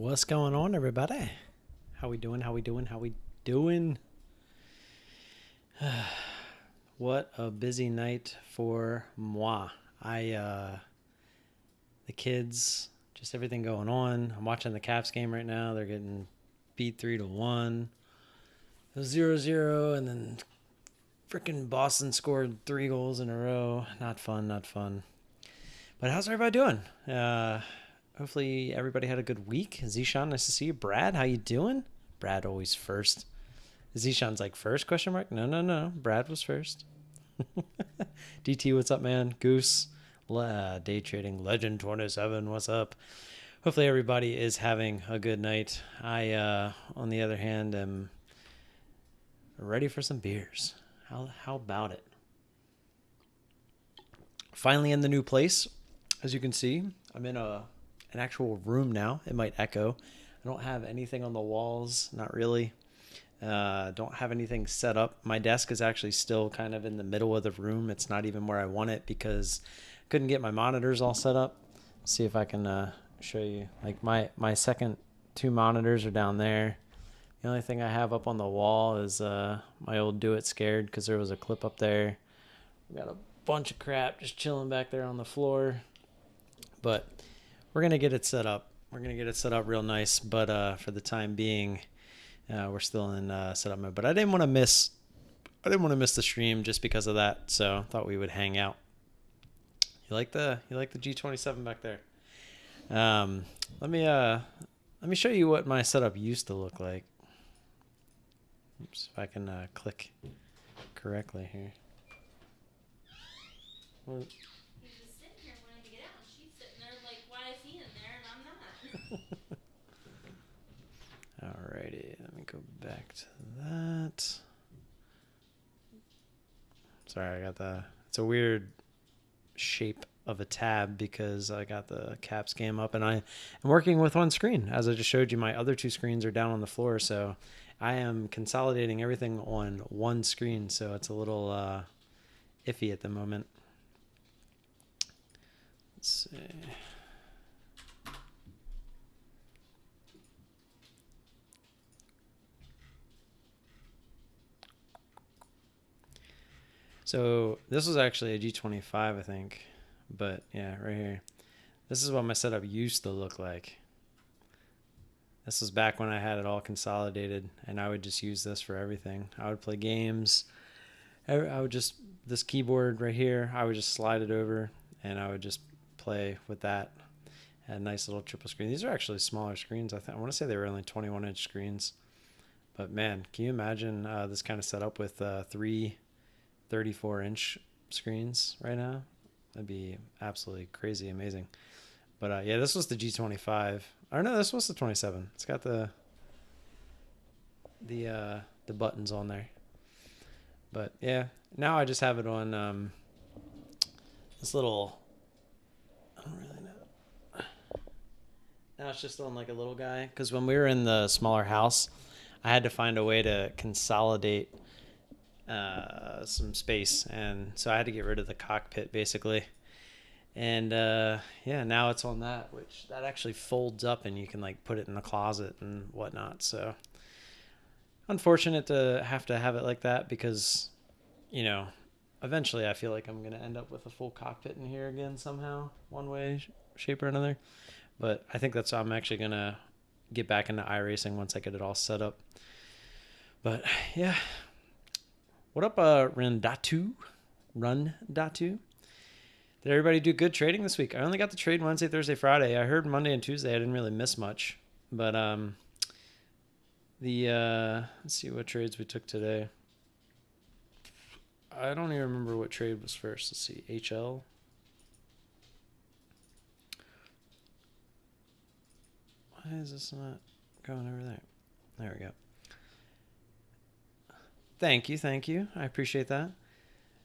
What's going on, everybody? How we doing? How we doing? How we doing? What a busy night for moi. The kids, just everything going on. I'm watching the Caps game right now. They're getting beat 3-1. It was 0-0, and then freaking Boston scored 3 goals in a row. Not fun, not fun. But how's everybody doing? Hopefully everybody had a good week. Zishan, nice to see you. Brad, how you doing? Brad always first. Zishan's like first question mark? No. Brad was first. DT, what's up, man? Goose, day trading legend 27, what's up? Hopefully everybody is having a good night. I, on the other hand, am ready for some beers. How about it? Finally in the new place. As you can see, I'm in an actual room now. It might echo. I don't have anything on the walls, not really. Don't have anything set up. My desk is actually still kind of in the middle of the room. It's not even where I want it because I couldn't get my monitors all set up. See if I can show you. Like my second 2 monitors are down there. The only thing I have up on the wall is my old Do It Scared because there was a clip up there. We got a bunch of crap just chilling back there on the floor. But we're going to get it set up. We're going to get it set up real nice. But for the time being, we're still in setup mode. But I didn't want to miss the stream just because of that. So I thought we would hang out. You like the G27 back there? Let me show you what my setup used to look like. Oops, if I can click correctly here. Well, alrighty, let me go back to that. Sorry, it's a weird shape of a tab because I got the Caps game up and I am working with one screen. As I just showed you, my other 2 screens are down on the floor, so I am consolidating everything on one screen, so it's a little iffy at the moment. Let's see. So this was actually a G25, I think. But yeah, right here. This is what my setup used to look like. This was back when I had it all consolidated, and I would just use this for everything. I would play games. I would just, this keyboard right here, I would just slide it over, and I would just play with that. Had a nice little triple screen. These are actually smaller screens. I want to say they were only 21-inch screens. But man, can you imagine this kind of setup with 3 34-inch screens right now? That'd be absolutely crazy amazing. But yeah, this was the G25. Or no, this was the 27. It's got the buttons on there. But yeah, now I just have it on this little, I don't really know. Now it's just on like a little guy, because when we were in the smaller house, I had to find a way to consolidate some space, and so I had to get rid of the cockpit basically. And yeah, now it's on that, which that actually folds up and you can like put it in the closet and whatnot. So unfortunate to have it like that because, you know, eventually I feel like I'm going to end up with a full cockpit in here again somehow, one way, shape or another. But I think I'm actually going to get back into iRacing once I get it all set up. But yeah. What up, Run.2? Did everybody do good trading this week? I only got to trade Wednesday, Thursday, Friday. I heard Monday and Tuesday I didn't really miss much. But let's see what trades we took today. I don't even remember what trade was first. Let's see, HL. Why is this not going over there? There we go. Thank you. I appreciate that.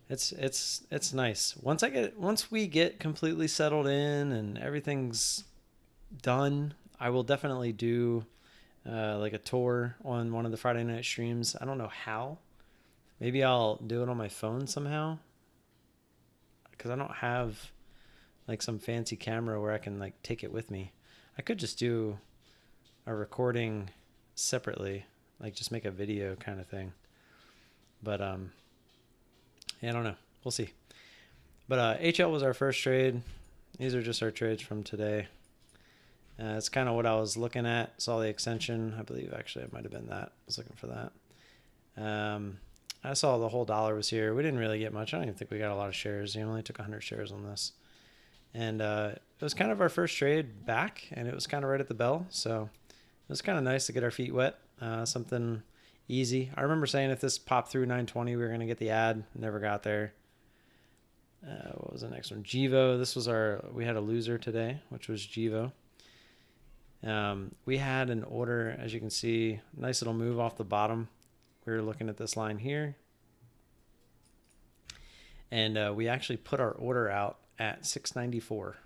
It's nice. Once we get completely settled in and everything's done, I will definitely do like a tour on one of the Friday night streams. I don't know how. Maybe I'll do it on my phone somehow, because I don't have like some fancy camera where I can like take it with me. I could just do a recording separately, like just make a video kind of thing. But yeah, I don't know. We'll see. But HL was our first trade. These are just our trades from today. It's kind of what I was looking at. Saw the extension. I believe actually it might have been that. I was looking for that. I saw the whole dollar was here. We didn't really get much. I don't even think we got a lot of shares. You only took 100 shares on this. And it was kind of our first trade back, and it was kind of right at the bell. So it was kind of nice to get our feet wet. Something easy. I remember saying if this popped through 920, we were going to get the ad. Never got there. What was the next one? Givo. This was we had a loser today, which was Givo. We had an order, as you can see, nice little move off the bottom. We were looking at this line here. And we actually put our order out at 694.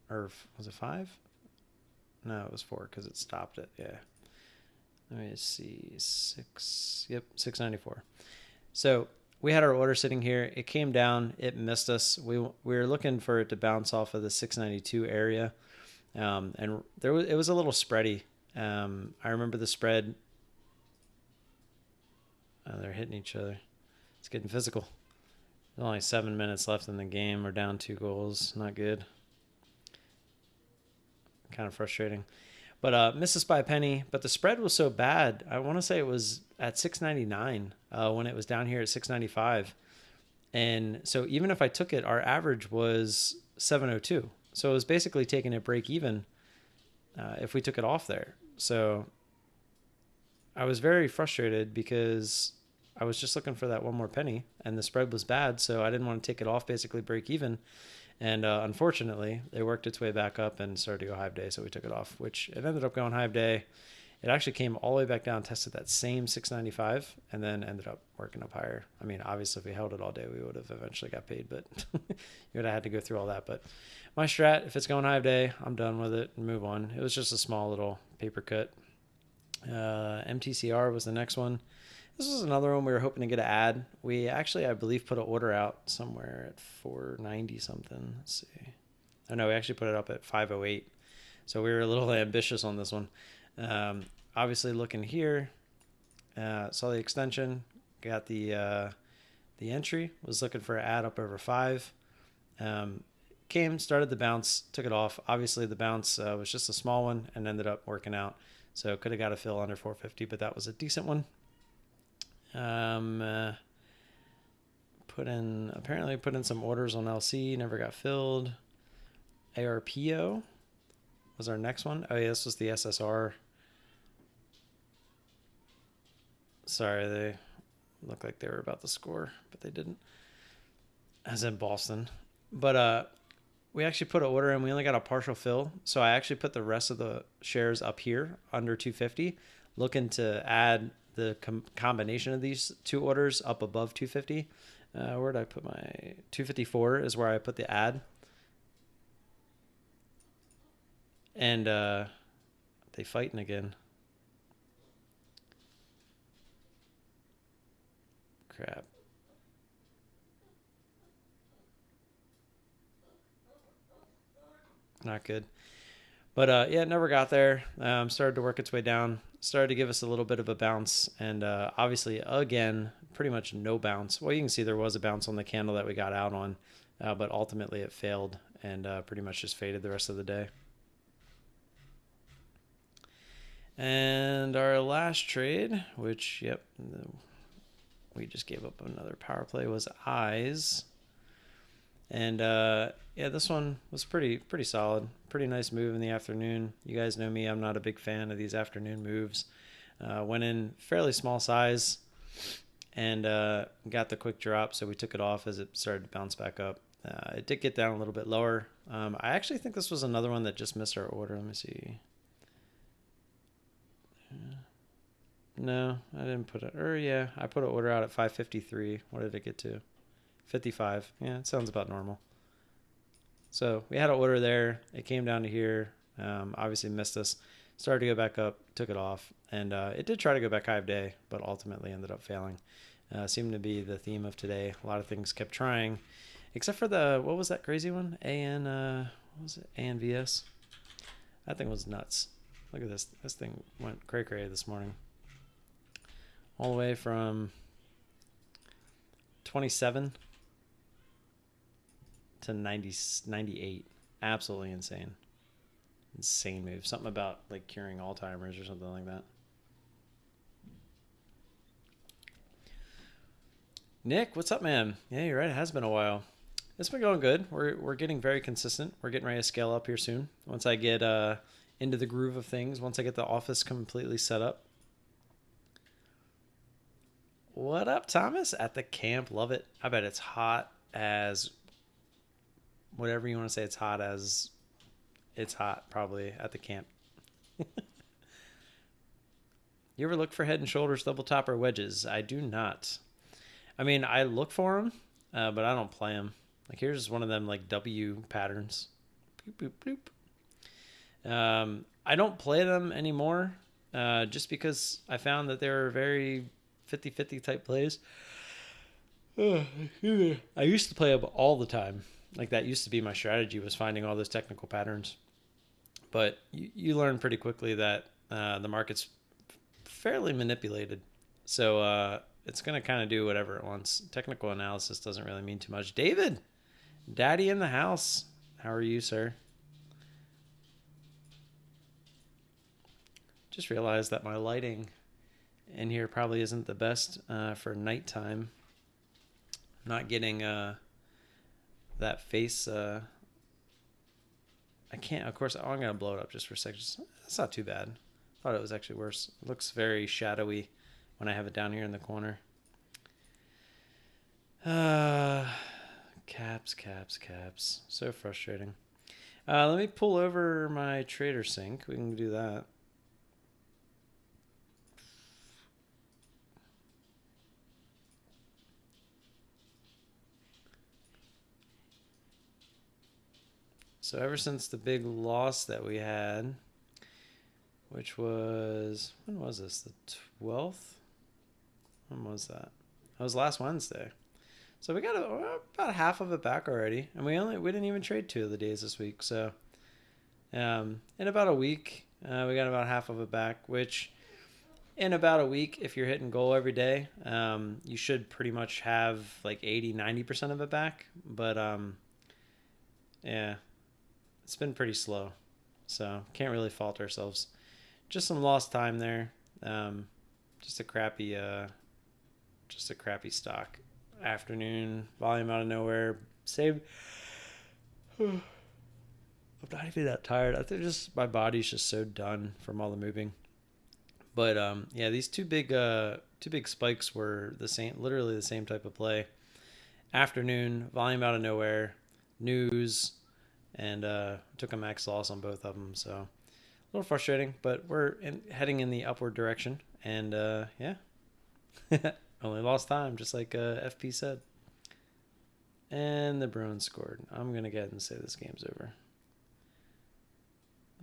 Or was it 5? No, it was 4 because it stopped it. Yeah. Let me see. 694. So we had our order sitting here. It came down. It missed us. We were looking for it to bounce off of the 692 area. And it was a little spready. I remember the spread. They're hitting each other. It's getting physical. There's only 7 minutes left in the game. We're down 2 goals. Not good. Kind of frustrating. But missed us by a penny. But the spread was so bad. I want to say it was at 699 when it was down here at 695. And so even if I took it, our average was 702. So it was basically taking it break even if we took it off there. So I was very frustrated because I was just looking for that one more penny and the spread was bad. So I didn't want to take it off, basically break even. And unfortunately, it worked its way back up and started to go high day. So we took it off, which it ended up going high day. It actually came all the way back down, tested that same 695, and then ended up working up higher. I mean, obviously, if we held it all day, we would have eventually got paid, but you would have had to go through all that. But my strat, if it's going high day, I'm done with it and move on. It was just a small little paper cut. MTCR was the next one. This was another one we were hoping to get an ad. We actually, I believe, put an order out somewhere at 490 something. Let's see. Oh, no, we actually put it up at 508. So we were a little ambitious on this one. Obviously, looking here, saw the extension, got the entry, was looking for an ad up over 5. Started the bounce, took it off. Obviously, the bounce was just a small one and ended up working out. So could have got a fill under 450, but that was a decent one. Apparently put in some orders on LC, never got filled. ARPO was our next one. Oh yeah, this was the SSR. Sorry, they looked like they were about to score, but they didn't. As in Boston. But we actually put an order in. We only got a partial fill. So I actually put the rest of the shares up here under 250, looking to add the combination of these two orders up above 250. Where did I put my 254 is where I put the ad. And they fighting again. Crap. Not good. But yeah, it never got there. Started to work its way down. Started to give us a little bit of a bounce. And obviously, again, pretty much no bounce. Well, you can see there was a bounce on the candle that we got out on. But ultimately, it failed and pretty much just faded the rest of the day. And our last trade, which, yep, we just gave up another power play, was Eyes. And yeah, this one was pretty solid. Pretty nice move in the afternoon. You guys know me, I'm not a big fan of these afternoon moves. Went in fairly small size and got the quick drop, so we took it off as it started to bounce back up. It did get down a little bit lower. I actually think this was another one that just missed our order. Let me see. No, I didn't put it. Or yeah, I put an order out at 553. What did it get to? 55. Yeah, it sounds about normal. So we had an order there. It came down to here. Obviously missed us. Started to go back up. Took it off. And it did try to go back high of day, but ultimately ended up failing. Seemed to be the theme of today. A lot of things kept trying. Except for the, what was that crazy one? What was it? ANVS? That thing was nuts. Look at this. This thing went cray-cray this morning. All the way from 27 to 98. Absolutely insane. Insane move. Something about like curing Alzheimer's or something like that. Nick, what's up, man? Yeah, you're right. It has been a while. It's been going good. We're getting very consistent. We're getting ready to scale up here soon. Once I get into the groove of things, once I get the office completely set up. What up, Thomas? At the camp. Love it. I bet it's hot as whatever you want to say. It's hot as it's hot probably at the camp. You ever look for Head and Shoulders double top or wedges? I do not. I mean, I look for them, but I don't play them. Like here's one of them like W patterns. Boop, boop, boop. I don't play them anymore just because I found that they're very 50-50 type plays. I used to play them all the time. Like that used to be my strategy, was finding all those technical patterns. But you learn pretty quickly that the market's fairly manipulated. So it's going to kind of do whatever it wants. Technical analysis doesn't really mean too much. David, daddy in the house. How are you, sir? Just realized that my lighting in here probably isn't the best for nighttime. I'm not getting that face. I can't, of course, I'm going to blow it up just for a second. It's not too bad. I thought it was actually worse. It looks very shadowy when I have it down here in the corner. Caps. So frustrating. Let me pull over my TraderSync. We can do that. So ever since the big loss that we had, which was, when was this? The 12th? When was that? That was last Wednesday. So we got about half of it back already, and we didn't even trade 2 of the days this week. So in about a week, we got about half of it back. Which in about a week, if you're hitting goal every day, you should pretty much have like 80-90% of it back. But yeah, it's been pretty slow, so can't really fault ourselves. Just some lost time there. Just a crappy stock. Afternoon, volume out of nowhere. Saved. I'm not even that tired. I think just my body's just so done from all the moving. But yeah, these two big spikes were the same, literally the same type of play. Afternoon, volume out of nowhere, news, and took a max loss on both of them. So a little frustrating, but we're heading in the upward direction. And yeah, only lost time, just like FP said. And the Bruins scored. I'm going to go ahead and say this game's over.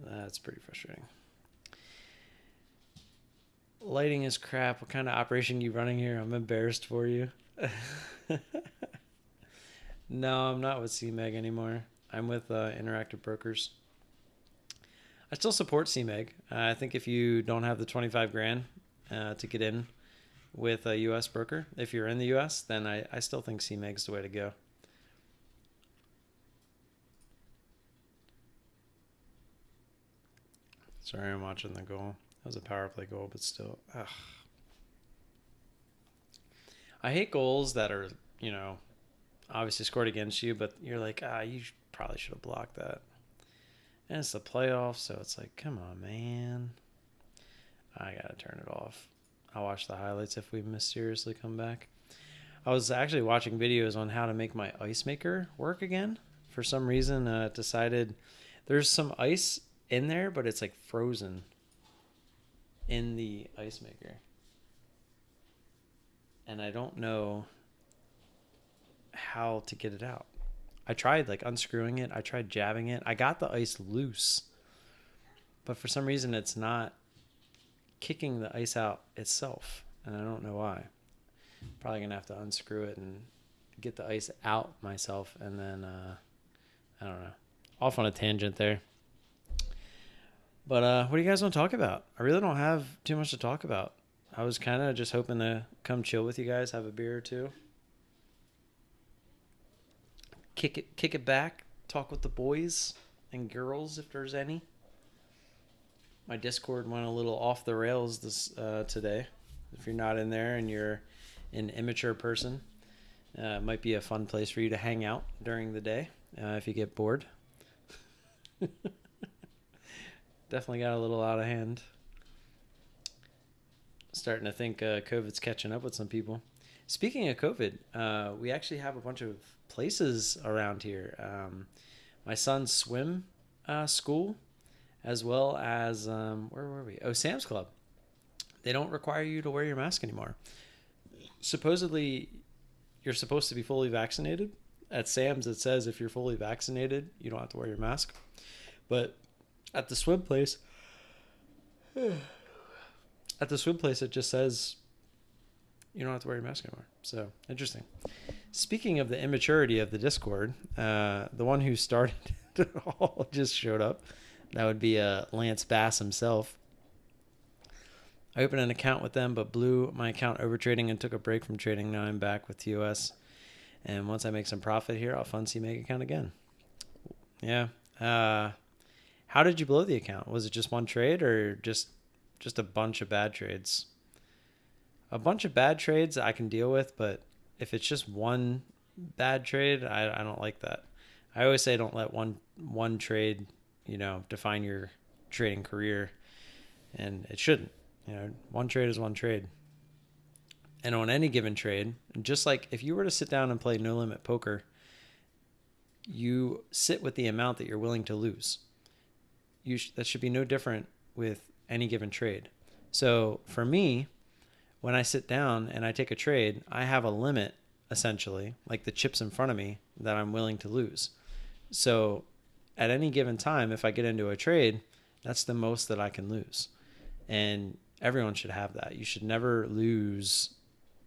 That's pretty frustrating. Lighting is crap. What kind of operation are you running here? I'm embarrassed for you. No, I'm not with CMEG anymore. I'm with Interactive Brokers. I still support CMEG. I think if you don't have the 25 grand to get in with a U.S. broker, if you're in the U.S., then I still think CMEG's the way to go. Sorry, I'm watching the goal. That was a power play goal, but still. Ugh. I hate goals that are, obviously scored against you, but you're like, you probably should have blocked that. And it's the playoffs, so it's like, come on, man. I got to turn it off. I'll watch the highlights if we mysteriously come back. I was actually watching videos on how to make my ice maker work again. For some reason, it decided there's some ice in there, but it's like frozen in the ice maker. And I don't know how to get it out. I tried like unscrewing it. I tried jabbing it. I got the ice loose, but for some reason it's not kicking the ice out itself. And I don't know why. Probably going to have to unscrew it and get the ice out myself. And then, I don't know. Off on a tangent there. But what do you guys want to talk about? I really don't have too much to talk about. I was kind of just hoping to come chill with you guys, have a beer or two, kick it back, talk with the boys and girls if there's any. My Discord went a little off the rails this today. If you're not in there and you're an immature person, it might be a fun place for you to hang out during the day if you get bored. Definitely got a little out of hand. Starting to think COVID's catching up with some people. Speaking of COVID, we actually have a bunch of places around here. My son's swim school, as well as, where were we? Oh, Sam's Club. They don't require you to wear your mask anymore. Supposedly, you're supposed to be fully vaccinated. At Sam's, it says if you're fully vaccinated, you don't have to wear your mask. But at the swim place, it just says you don't have to wear your mask anymore. So, interesting. Speaking of the immaturity of the Discord, the one who started it all just showed up. That would be Lance Bass himself. I opened an account with them, but blew my account over trading and took a break from trading. Now I'm back with TOS. And once I make some profit here, I'll fund CMake account again. Yeah. How did you blow the account? Was it just one trade or just a bunch of bad trades? A bunch of bad trades I can deal with, but if it's just one bad trade, I don't like that. I always say don't let one trade, define your trading career, and it shouldn't. One trade is one trade. And on any given trade, just like if you were to sit down and play no limit poker, you sit with the amount that you're willing to lose. That should be no different with any given trade. So for me, when I sit down and I take a trade, I have a limit, essentially, like the chips in front of me, that I'm willing to lose. So at any given time, if I get into a trade, that's the most that I can lose. And everyone should have that. You should never lose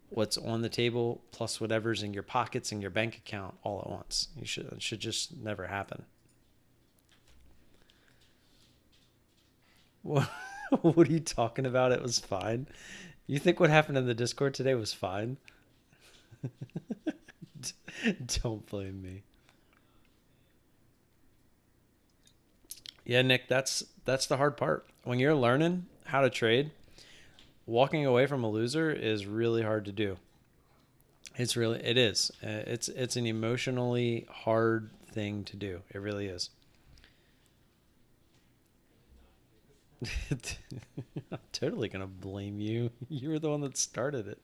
what's on the table plus whatever's in your pockets and your bank account all at once. It should just never happen. What are you talking about? It was fine. You think what happened in the Discord today was fine? Don't blame me. Yeah, Nick, that's the hard part. When you're learning how to trade, walking away from a loser is really hard to do. It is. It's an emotionally hard thing to do. It really is. I'm totally gonna blame you. You were the one that started it.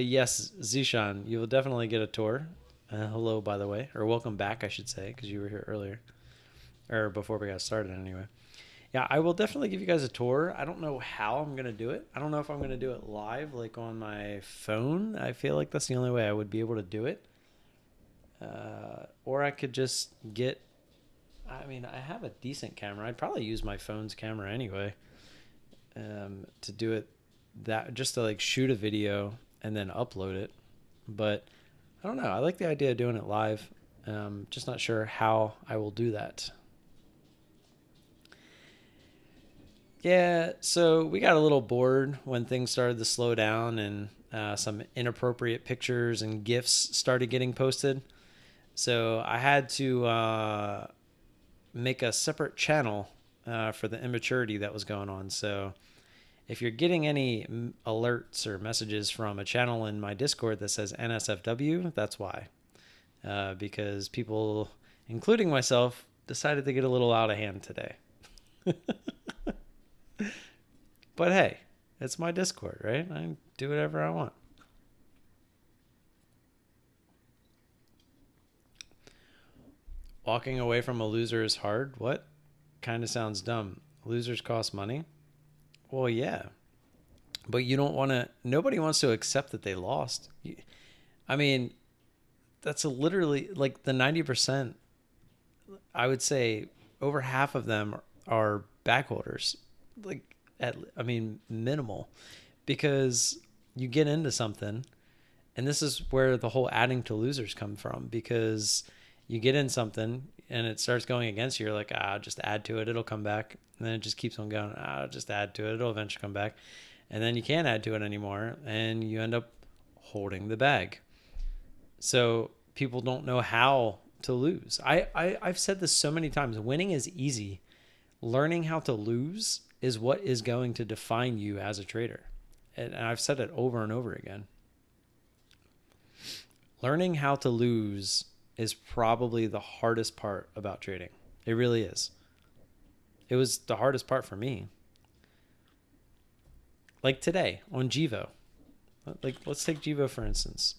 Yes, Zishan, you will definitely get a tour. Hello, by the way, or welcome back, I should say, because you were here earlier, or before we got started, anyway. Yeah, I will definitely give you guys a tour. I don't know how I'm gonna do it. I don't know if I'm gonna do it live, like on my phone. I feel like that's the only way I would be able to do it. Or I could just get. I mean, I have a decent camera. I'd probably use my phone's camera anyway, to do it. Just to like shoot a video and then upload it. But I don't know. I like the idea of doing it live. Just not sure how I will do that. Yeah, so we got a little bored when things started to slow down and some inappropriate pictures and GIFs started getting posted. So I had to make a separate channel for the immaturity that was going on. So if you're getting any alerts or messages from a channel in my Discord that says NSFW, that's why. Because people, including myself, decided to get a little out of hand today. But hey, it's my Discord, right? I do whatever I want. Walking away from a loser is hard? What? Kind of sounds dumb. Losers cost money? Well, yeah. But you don't want to, nobody wants to accept that they lost. I mean, that's literally like the 90%, I would say over half of them are backholders. Minimal. Because you get into something, and this is where the whole adding to losers come from, because You get in something and it starts going against you. You're like, just add to it. It'll come back. And then it just keeps on going. Just add to it. It'll eventually come back. And then you can't add to it anymore. And you end up holding the bag. So people don't know how to lose. I've said this so many times. Winning is easy. Learning how to lose is what is going to define you as a trader. And I've said it over and over again. Learning how to lose is probably the hardest part about trading. It really is. It was the hardest part for me. Like today on Jivo. Like, let's take Jivo for instance.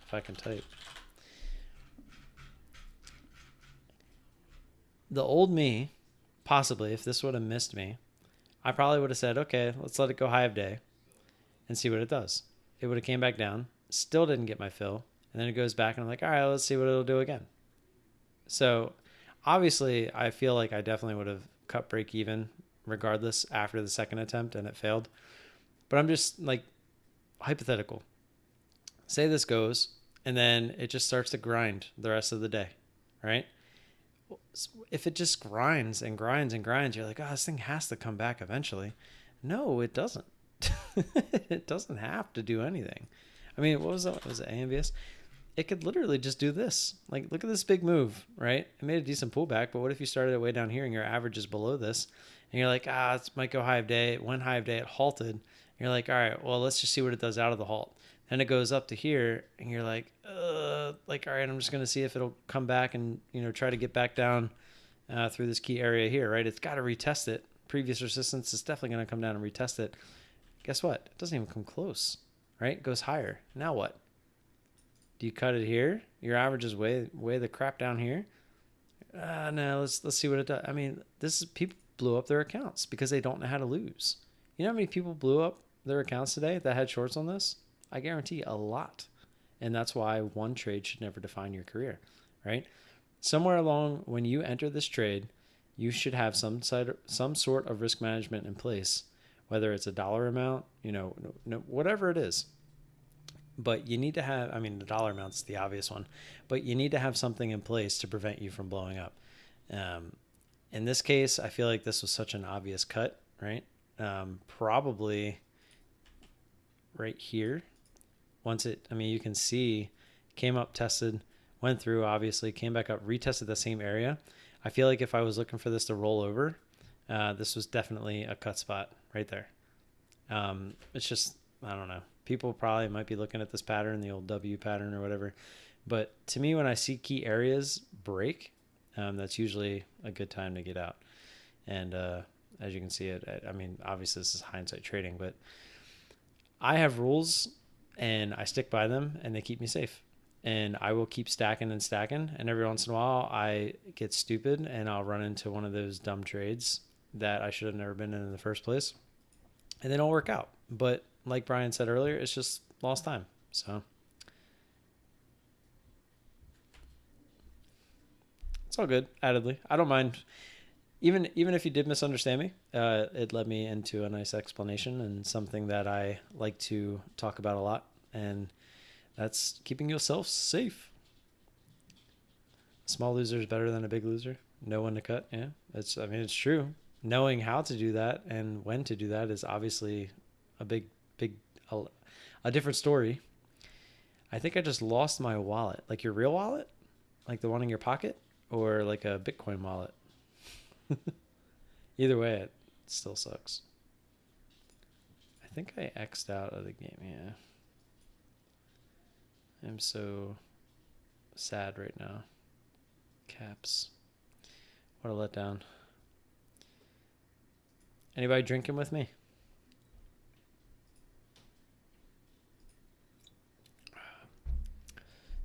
If I can type. The old me, possibly, if this would have missed me, I probably would have said, okay, let's let it go high of day and see what it does. It would have came back down, still didn't get my fill, and then it goes back and I'm like, all right, let's see what it'll do again. So obviously I feel like I definitely would have cut break even regardless after the second attempt and it failed. But I'm just like hypothetical. Say this goes and then it just starts to grind the rest of the day, right? If it just grinds and grinds and grinds, you're like, oh, this thing has to come back eventually. No, it doesn't. It doesn't have to do anything. I mean, what was that? Was it AMVS? It could literally just do this. Like, look at this big move, right? It made a decent pullback, but what if you started it way down here and your average is below this? And you're like, it might go high of day. It went high of day, it halted. And you're like, all right, well, let's just see what it does out of the halt. Then it goes up to here, and you're like, all right, I'm just going to see if it'll come back and, try to get back down through this key area here, right? It's got to retest it. Previous resistance is definitely going to come down and retest it. Guess what? It doesn't even come close, right? It goes higher. Now what? Do you cut it here? Your average is way the crap down here. No, let's see what it does. I mean, people blew up their accounts because they don't know how to lose. You know how many people blew up their accounts today that had shorts on this? I guarantee a lot. And that's why one trade should never define your career, right? Somewhere along when you enter this trade, you should have some sort of risk management in place, whether it's a dollar amount, whatever it is. But you need to have, the dollar amount's the obvious one, but you need to have something in place to prevent you from blowing up. In this case, I feel like this was such an obvious cut, right? Probably right here. Once you can see, came up, tested, went through, obviously, came back up, retested the same area. I feel like if I was looking for this to roll over, this was definitely a cut spot right there. It's just, I don't know. People probably might be looking at this pattern, the old W pattern or whatever. But to me, when I see key areas break, that's usually a good time to get out. And as you can see, obviously this is hindsight trading, but I have rules and I stick by them and they keep me safe. And I will keep stacking and stacking. And every once in a while, I get stupid and I'll run into one of those dumb trades that I should have never been in the first place. And they don't work out. But like Brian said earlier, it's just lost time. So it's all good, addedly. I don't mind. Even if you did misunderstand me, it led me into a nice explanation and something that I like to talk about a lot. And that's keeping yourself safe. A small loser is better than a big loser. Know when to cut. Yeah, it's true. Knowing how to do that and when to do that is obviously a different story. I think I just lost my wallet. Like your real wallet? Like the one in your pocket? Or like a Bitcoin wallet? Either way, it still sucks. I think I X'd out of the game, yeah. I'm so sad right now. Caps. What a letdown. Anybody drinking with me?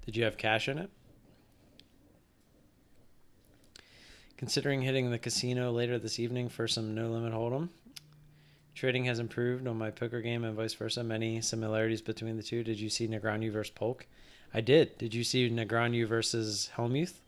Did you have cash in it? Considering hitting the casino later this evening for some no limit hold'em. Trading has improved on my poker game and vice versa. Many similarities between the two. Did you see Negreanu versus Polk? I did. Did you see Negreanu versus Helmuth?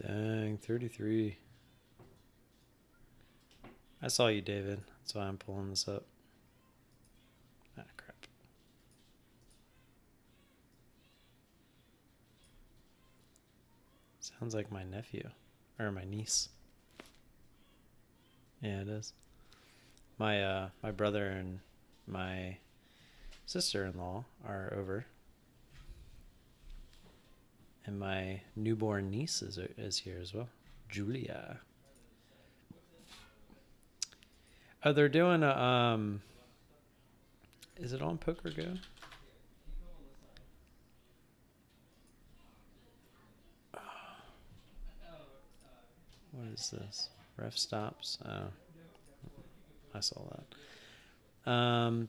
Dang, 33. I saw you, David. That's why I'm pulling this up. Ah, crap. Sounds like my nephew. Or my niece. Yeah, it is. My brother and my sister-in-law are over. And my newborn niece is here as well. Julia. Oh, they're doing a, is it on Poker Go? What is this? Ref stops. Oh, I saw that. I'm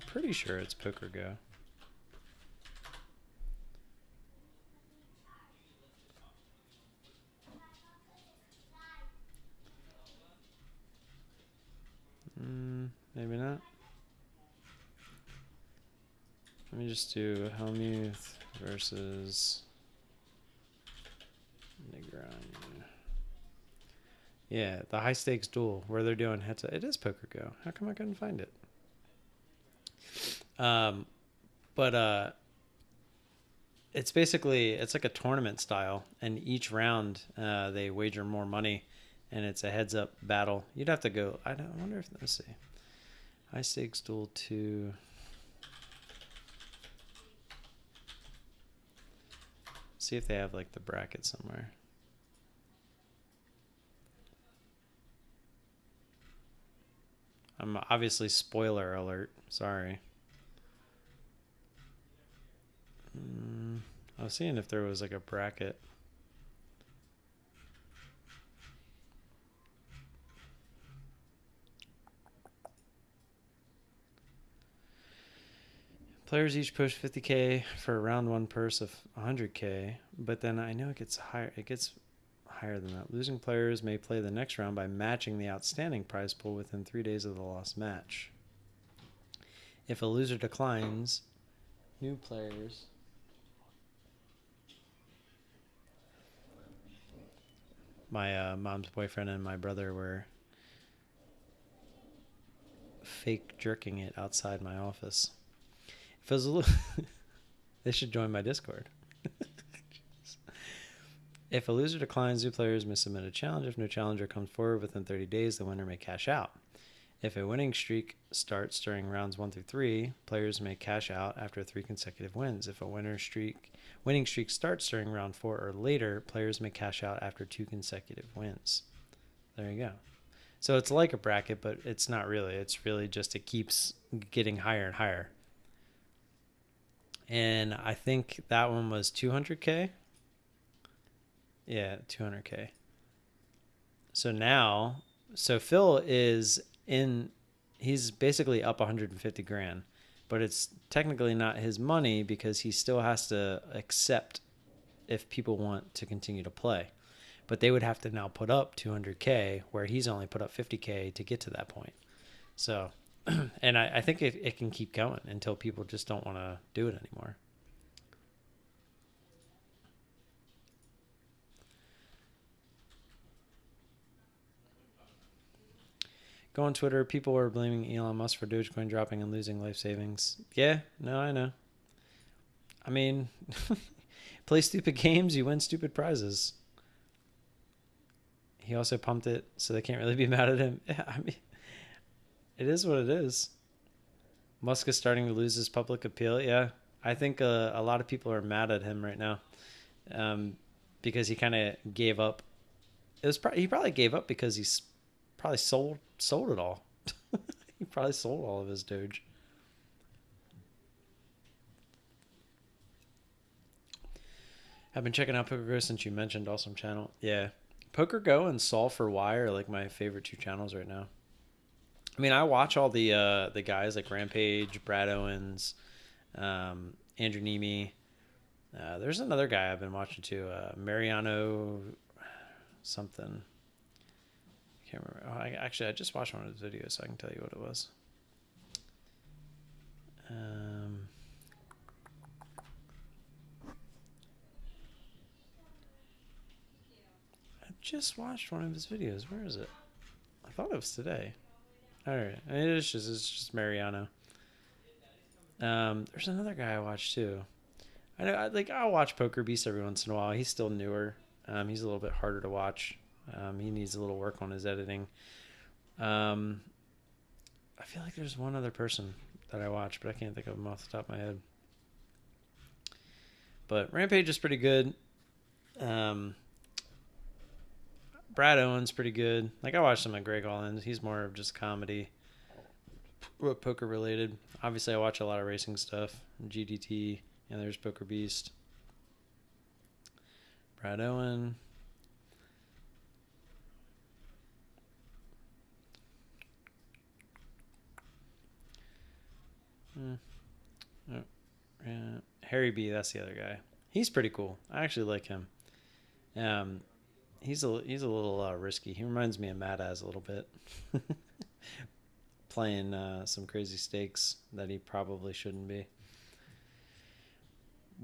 pretty sure it's Poker Go. Maybe not. Let me just do Helmuth versus Negreanu. Yeah, the high stakes duel where they're doing head to. It is Poker Go. How come I couldn't find it? But it's basically, it's like a tournament style, and each round they wager more money, and it's a heads up battle. You'd have to go. I wonder if, let's see, high stakes duel 2. See if they have like the bracket somewhere. I'm obviously spoiler alert. Sorry. I was seeing if there was like a bracket. Players each push 50K for a round 1 purse of 100K, but then I know it gets higher. It gets higher than that. Losing players may play the next round by matching the outstanding prize pool within 3 days of the lost match. If a loser declines, new players. My mom's boyfriend and my brother were fake jerking it outside my office. If it was a little they should join my Discord. If a loser declines, new players may submit a challenge. If no challenger comes forward within 30 days, the winner may cash out. If a winning streak starts during rounds 1 through 3, players may cash out after 3 consecutive wins. If a winning streak starts during round 4 or later, players may cash out after 2 consecutive wins. There you go. So it's like a bracket, but it's not really. It's really just, it keeps getting higher and higher. And I think that one was 200K. Yeah, 200K. So now, Phil is he's basically up 150 grand, but it's technically not his money because he still has to accept if people want to continue to play. But they would have to now put up 200K where he's only put up 50K to get to that point. So, and I think it can keep going until people just don't want to do it anymore. Go on Twitter. People are blaming Elon Musk for Dogecoin dropping and losing life savings. Yeah, no, I know. I mean, play stupid games, you win stupid prizes. He also pumped it, so they can't really be mad at him. Yeah, I mean, it is what it is. Musk is starting to lose his public appeal. Yeah, I think a lot of people are mad at him right now because he kind of gave up. He probably gave up because he's probably sold it all. He probably sold all of his Doge. I've been checking out Poker Go since you mentioned Awesome Channel. Yeah, Poker Go and Solve for Y are like my favorite 2 channels right now. I mean, I watch all the guys like Rampage, Brad Owens, Andrew Nemi. There's another guy I've been watching too, Mariano something. I can't remember. Actually, I just watched one of his videos, so I can tell you what it was. just watched one of his videos. Where is it? I thought it was today. All right, it's just Mariano. There's another guy I watch too. I know, I'll watch Poker Beast every once in a while. He's still newer. He's a little bit harder to watch. He needs a little work on his editing. I feel like there's one other person that I watch, but I can't think of him off the top of my head. But Rampage is pretty good. Brad Owen's pretty good. Like, I watched some of Greg Allins. He's more of just comedy, poker related. Obviously, I watch a lot of racing stuff. GDT, and there's Poker Beast. Brad Owen. Harry B, that's the other guy. He's pretty cool. I actually like him. He's a little risky. He reminds me of Mad Az a little bit. Playing some crazy stakes that he probably shouldn't be.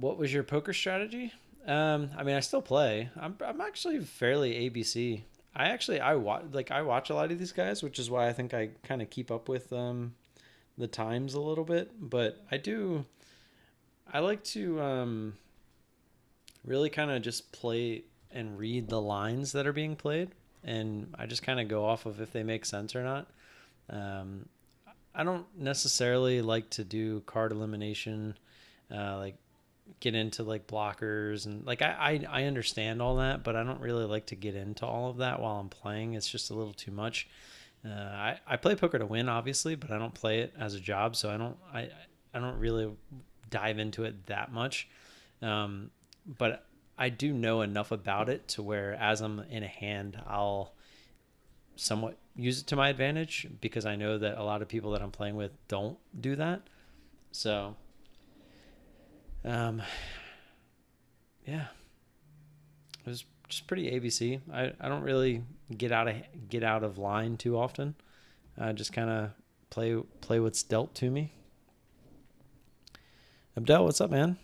What was your poker strategy? I still play. I'm actually fairly ABC. I watch a lot of these guys, which is why I think I kind of keep up with the times a little bit. But I like to really kind of just play and read the lines that are being played, and I just kind of go off of if they make sense or not. I don't necessarily like to do card elimination, like get into like blockers and like I understand all that, but I don't really like to get into all of that while I'm playing. It's just a little too much. I play poker to win, obviously, but I don't play it as a job, so I don't really dive into it that much. But I do know enough about it to where as I'm in a hand, I'll somewhat use it to my advantage because I know that a lot of people that I'm playing with don't do that. So, yeah, it was just pretty ABC. I don't really get out of line too often. I just kind of play what's dealt to me. Abdel, what's up, man?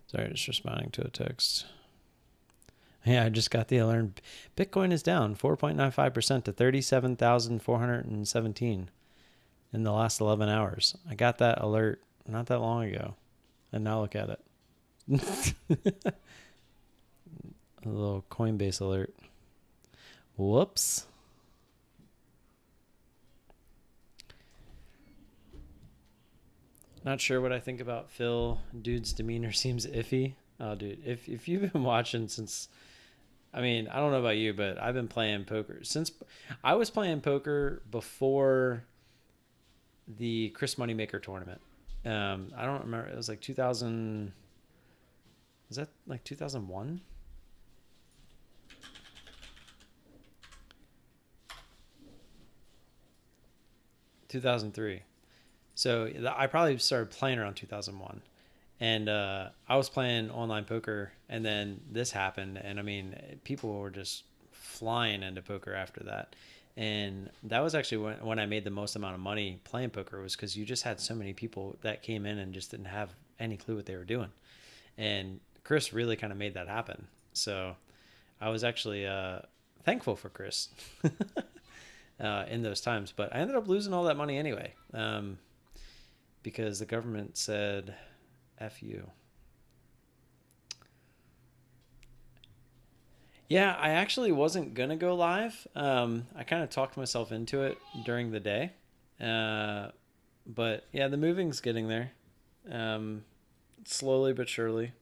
Sorry, just responding to a text. Yeah, I just got the alert. Bitcoin is down 4.95% to 37,417 in the last 11 hours. I got that alert not that long ago, and now look at it. A little Coinbase alert. Whoops. Not sure what I think about Phil. Dude's demeanor seems iffy. Oh, dude, if you've been watching since, I don't know about you, but I've been playing poker since I was playing poker before the Chris Moneymaker tournament. I don't remember. It was like 2000. Was that like 2001? 2003. So I probably started playing around 2001, and I was playing online poker, and then this happened, and people were just flying into poker after that, and that was actually when I made the most amount of money playing poker, was because you just had so many people that came in and just didn't have any clue what they were doing, and Chris really kind of made that happen. So I was actually thankful for Chris in those times, but I ended up losing all that money anyway. Because the government said, F you. Yeah, I actually wasn't going to go live. I kind of talked myself into it during the day. But yeah, the moving's getting there. Slowly but surely.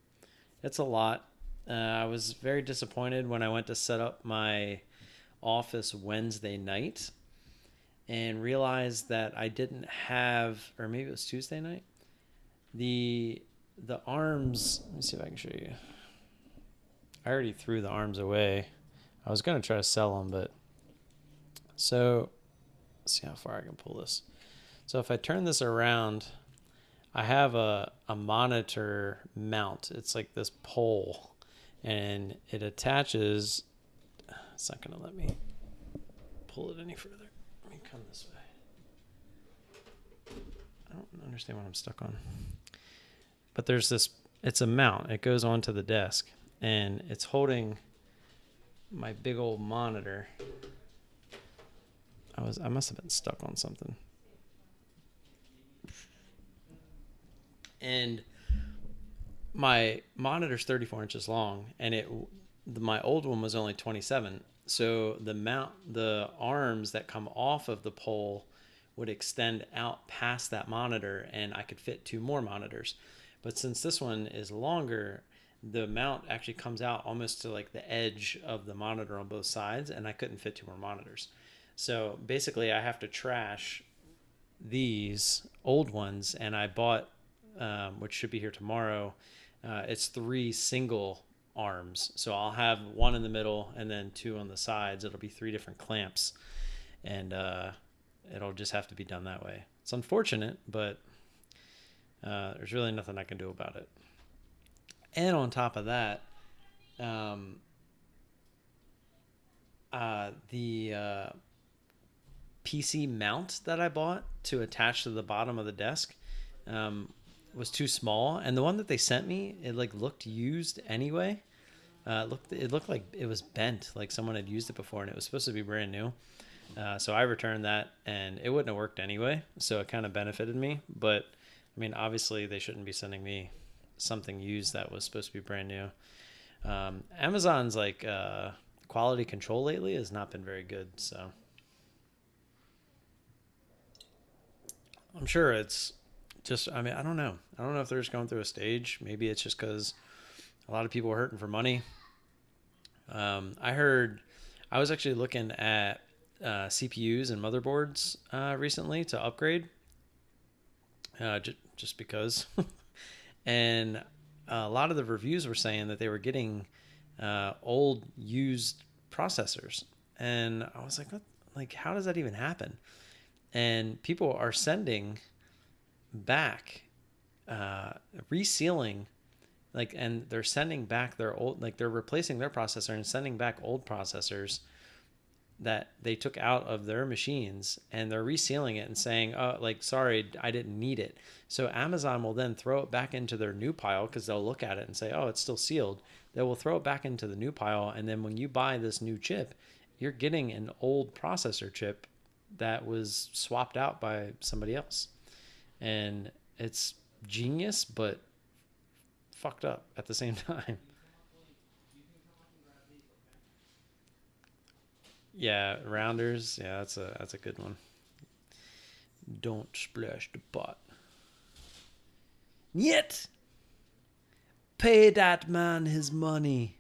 It's a lot. I was very disappointed when I went to set up my office Wednesday night and realized that I didn't have, or maybe it was Tuesday night, the arms. Let me see if I can show you. I already threw the arms away. I was going to try to sell them, but so let's see how far I can pull this. So if I turn this around, I have a monitor mount. It's like this pole, and it attaches. It's not going to let me pull it any further. Let me come this way. I don't understand what I'm stuck on. But there's this, it's a mount. It goes onto the desk, and it's holding my big old monitor. I must have been stuck on something. And my monitor's 34 inches long, and my old one was only 27. So the arms that come off of the pole would extend out past that monitor, and I could fit 2 more monitors. But since this one is longer, the mount actually comes out almost to like the edge of the monitor on both sides, and I couldn't fit 2 more monitors. So basically I have to trash these old ones, and I bought, which should be here tomorrow, it's 3 single arms. So I'll have 1 in the middle and then 2 on the sides. It'll be 3 different clamps, and it'll just have to be done that way. It's unfortunate, but there's really nothing I can do about it. And on top of that, the PC mount that I bought to attach to the bottom of the desk was too small, and the one that they sent me, it like looked used anyway. It looked like it was bent, like someone had used it before, and it was supposed to be brand new. So I returned that, and it wouldn't have worked anyway, so it kind of benefited me. But I mean, obviously they shouldn't be sending me something used that was supposed to be brand new. Amazon's like quality control lately has not been very good, so I'm sure it's just, I mean, I don't know if they're just going through a stage. Maybe it's just because a lot of people are hurting for money. I was actually looking at CPUs and motherboards recently to upgrade, just because. And a lot of the reviews were saying that they were getting old used processors, and I was like, what? Like, how does that even happen? And people are sending back, resealing, like, and they're sending back their old, like they're replacing their processor and sending back old processors that they took out of their machines, and they're resealing it and saying, oh, like, sorry, I didn't need it. So Amazon will then throw it back into their new pile, because they'll look at it and say, oh, it's still sealed. They will throw it back into the new pile, and then when you buy this new chip, you're getting an old processor chip that was swapped out by somebody else. And it's genius, but fucked up at the same time. Yeah, rounders. Yeah, that's a good one. Don't splash the pot. Yet, pay that man his money.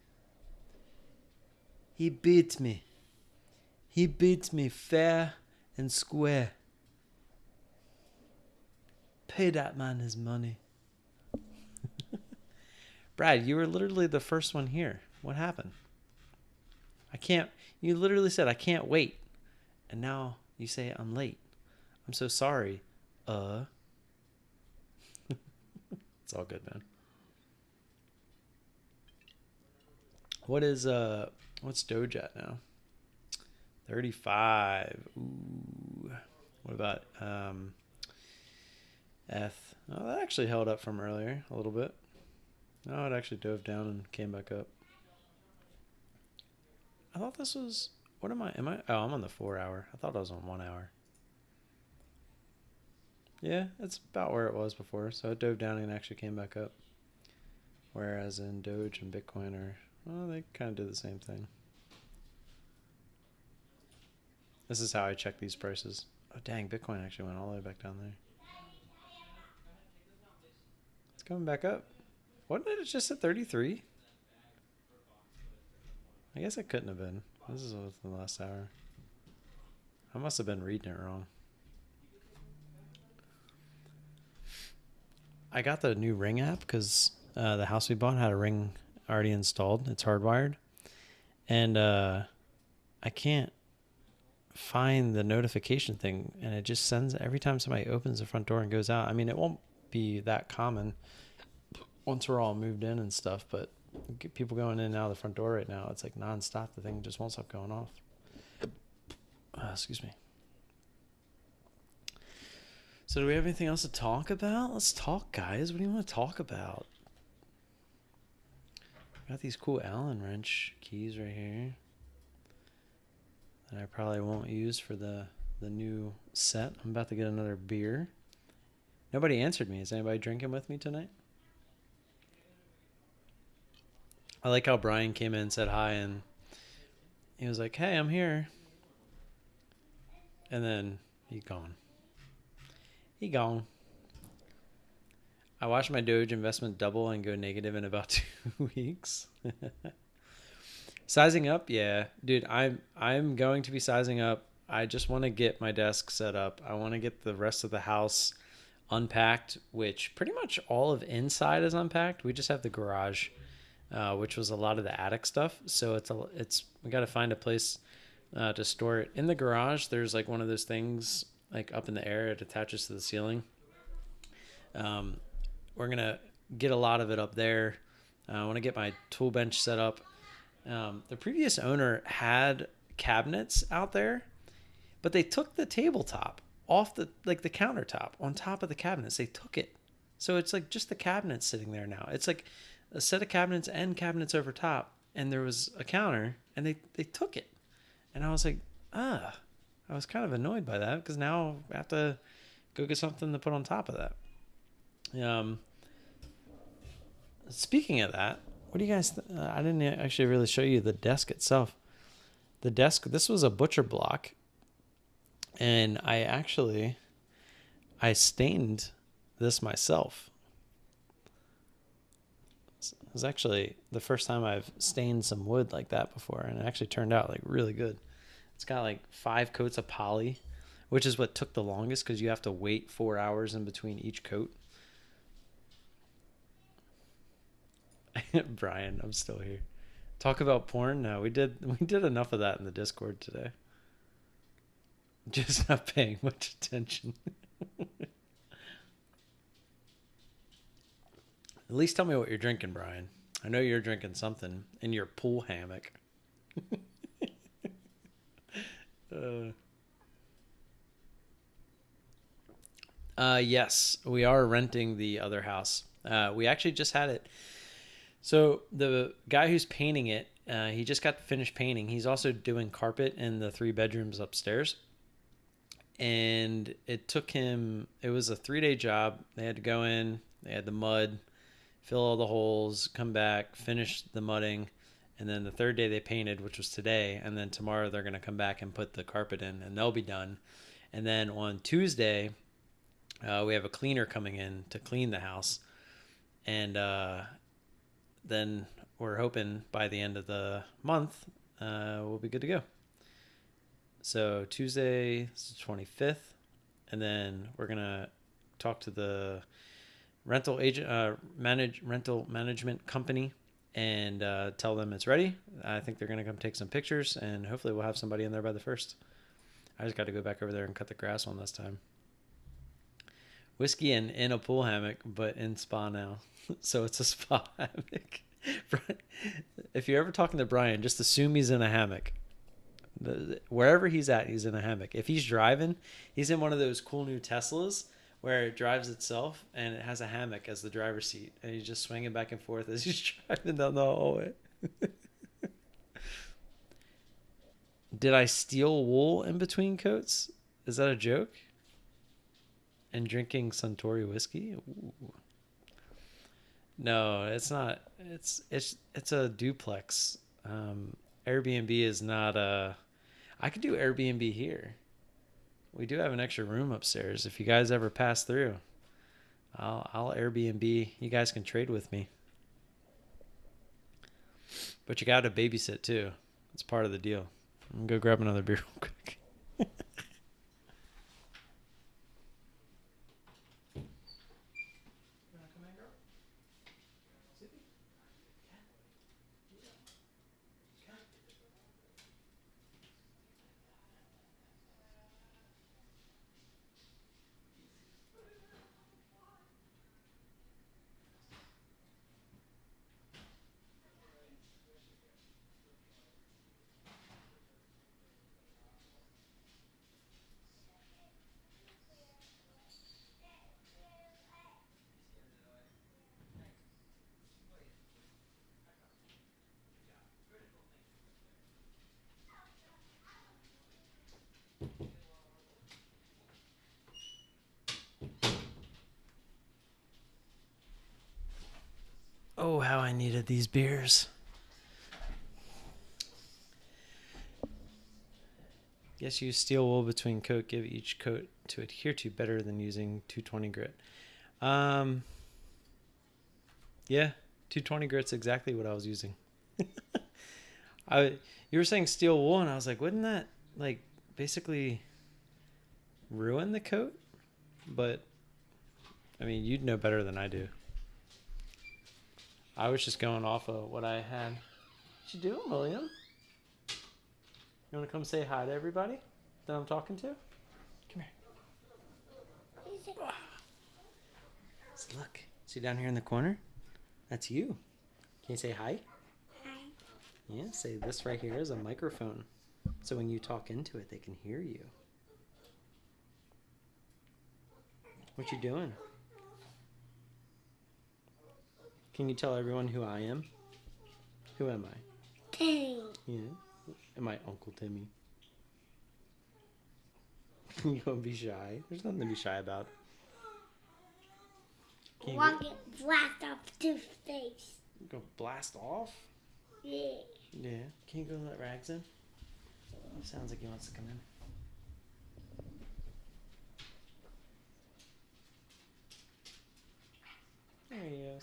He beat me. He beat me fair and square. Pay that man his money. Brad, you were literally the first one here. What happened? You literally said, I can't wait. And now you say I'm late. I'm so sorry. It's all good, man. What's Doge at now? 35. Ooh. What about F? Oh, that actually held up from earlier a little bit. No, it actually dove down and came back up. I thought this was, what am I? Oh, I'm on the 4 hour. I thought I was on 1 hour. Yeah, it's about where it was before. So it dove down and actually came back up. Whereas in Doge and Bitcoin they kind of do the same thing. This is how I check these prices. Oh, dang, Bitcoin actually went all the way back down there. It's coming back up. What did it just at 33? I guess it couldn't have been. This is within the last hour. I must have been reading it wrong. I got the new Ring app because the house we bought had a Ring already installed. It's hardwired. And I can't find the notification thing. And it just sends every time somebody opens the front door and goes out. I mean, it won't be that common once we're all moved in and stuff, but people going in and out of the front door right now, it's like nonstop. The thing just won't stop going off. Excuse me. So do we have anything else to talk about? Let's talk, guys. What do you want to talk about? Got these cool Allen wrench keys right here that I probably won't use for the new set. I'm about to get another beer. Nobody answered me. Is anybody drinking with me tonight? I like how Brian came in and said hi, and he was like, "Hey, I'm here." And then he gone. He gone. I watched my Doge investment double and go negative in about 2 weeks. Sizing up, yeah, dude. I'm going to be sizing up. I just want to get my desk set up. I want to get the rest of the house unpacked, which pretty much all of inside is unpacked. We just have the garage, which was a lot of the attic stuff. So we got to find a place to store it. In the garage, there's like one of those things like up in the air. It attaches to the ceiling. We're going to get a lot of it up there. I want to get my tool bench set up. The previous owner had cabinets out there, but they took the tabletop off the countertop on top of the cabinets. They took it. So it's like just the cabinets sitting there now. It's like a set of cabinets and cabinets over top. And there was a counter and they took it. And I was like, I was kind of annoyed by that because now I have to go get something to put on top of that. Speaking of that, what do you guys? I didn't actually really show you the desk itself. The desk. This was a butcher block, and I stained this myself. It was actually the first time I've stained some wood like that before, and it actually turned out like really good. It's got like 5 coats of poly, which is what took the longest because you have to wait 4 hours in between each coat. Brian, I'm still here. Talk about porn? No, we did enough of that in the Discord today. Just not paying much attention. At least tell me what you're drinking, Brian. I know you're drinking something in your pool hammock. Yes, we are renting the other house. We actually just had it. So the guy who's painting it, he just got finished painting. He's also doing carpet in the 3 bedrooms upstairs. And it was a 3-day job. They had to go in, they had the mud, fill all the holes, come back, finish the mudding. And then the 3rd day they painted, which was today. And then tomorrow they're going to come back and put the carpet in and they'll be done. And then on Tuesday, we have a cleaner coming in to clean the house. And, then we're hoping by the end of the month, we'll be good to go. So Tuesday is the 25th, and then we're going to talk to the rental agent, rental management company and tell them it's ready. I think they're going to come take some pictures, and hopefully we'll have somebody in there by the 1st. I just got to go back over there and cut the grass one this time. Whiskey in a pool hammock, but in spa now. So it's a spa hammock. If you're ever talking to Brian, just assume he's in a hammock. Wherever he's at, he's in a hammock. If he's driving, he's in one of those cool new Teslas where it drives itself and it has a hammock as the driver's seat. And he's just swinging back and forth as he's driving down the hallway. Did I steal wool in between coats? Is that a joke? And drinking Suntory whiskey? Ooh. No, it's not. It's a duplex. Airbnb is not a. I could do Airbnb here. We do have an extra room upstairs. If you guys ever pass through, I'll Airbnb. You guys can trade with me. But you got to babysit too. It's part of the deal. I'm gonna go grab another beer real quick. I needed these beers. Yes, use steel wool between coat. Give each coat to adhere to better than using 220 grit. Yeah, 220 grit's exactly what I was using. You were saying steel wool, and I was like, wouldn't that like basically ruin the coat? But I mean, you'd know better than I do. I was just going off of what I had. What you doing, William? You want to come say hi to everybody that I'm talking to? Come here. Look. See down here in the corner? That's you. Can you say hi? Hi. Yeah, say this right here is a microphone. So when you talk into it, they can hear you. What you doing? Can you tell everyone who I am? Who am I? Timmy. Yeah. Am I Uncle Timmy? You gonna be shy? There's nothing to be shy about. Want to blast off to space. Go blast off? Yeah. Yeah. Can you go let Rags in? Sounds like he wants to come in. There he is.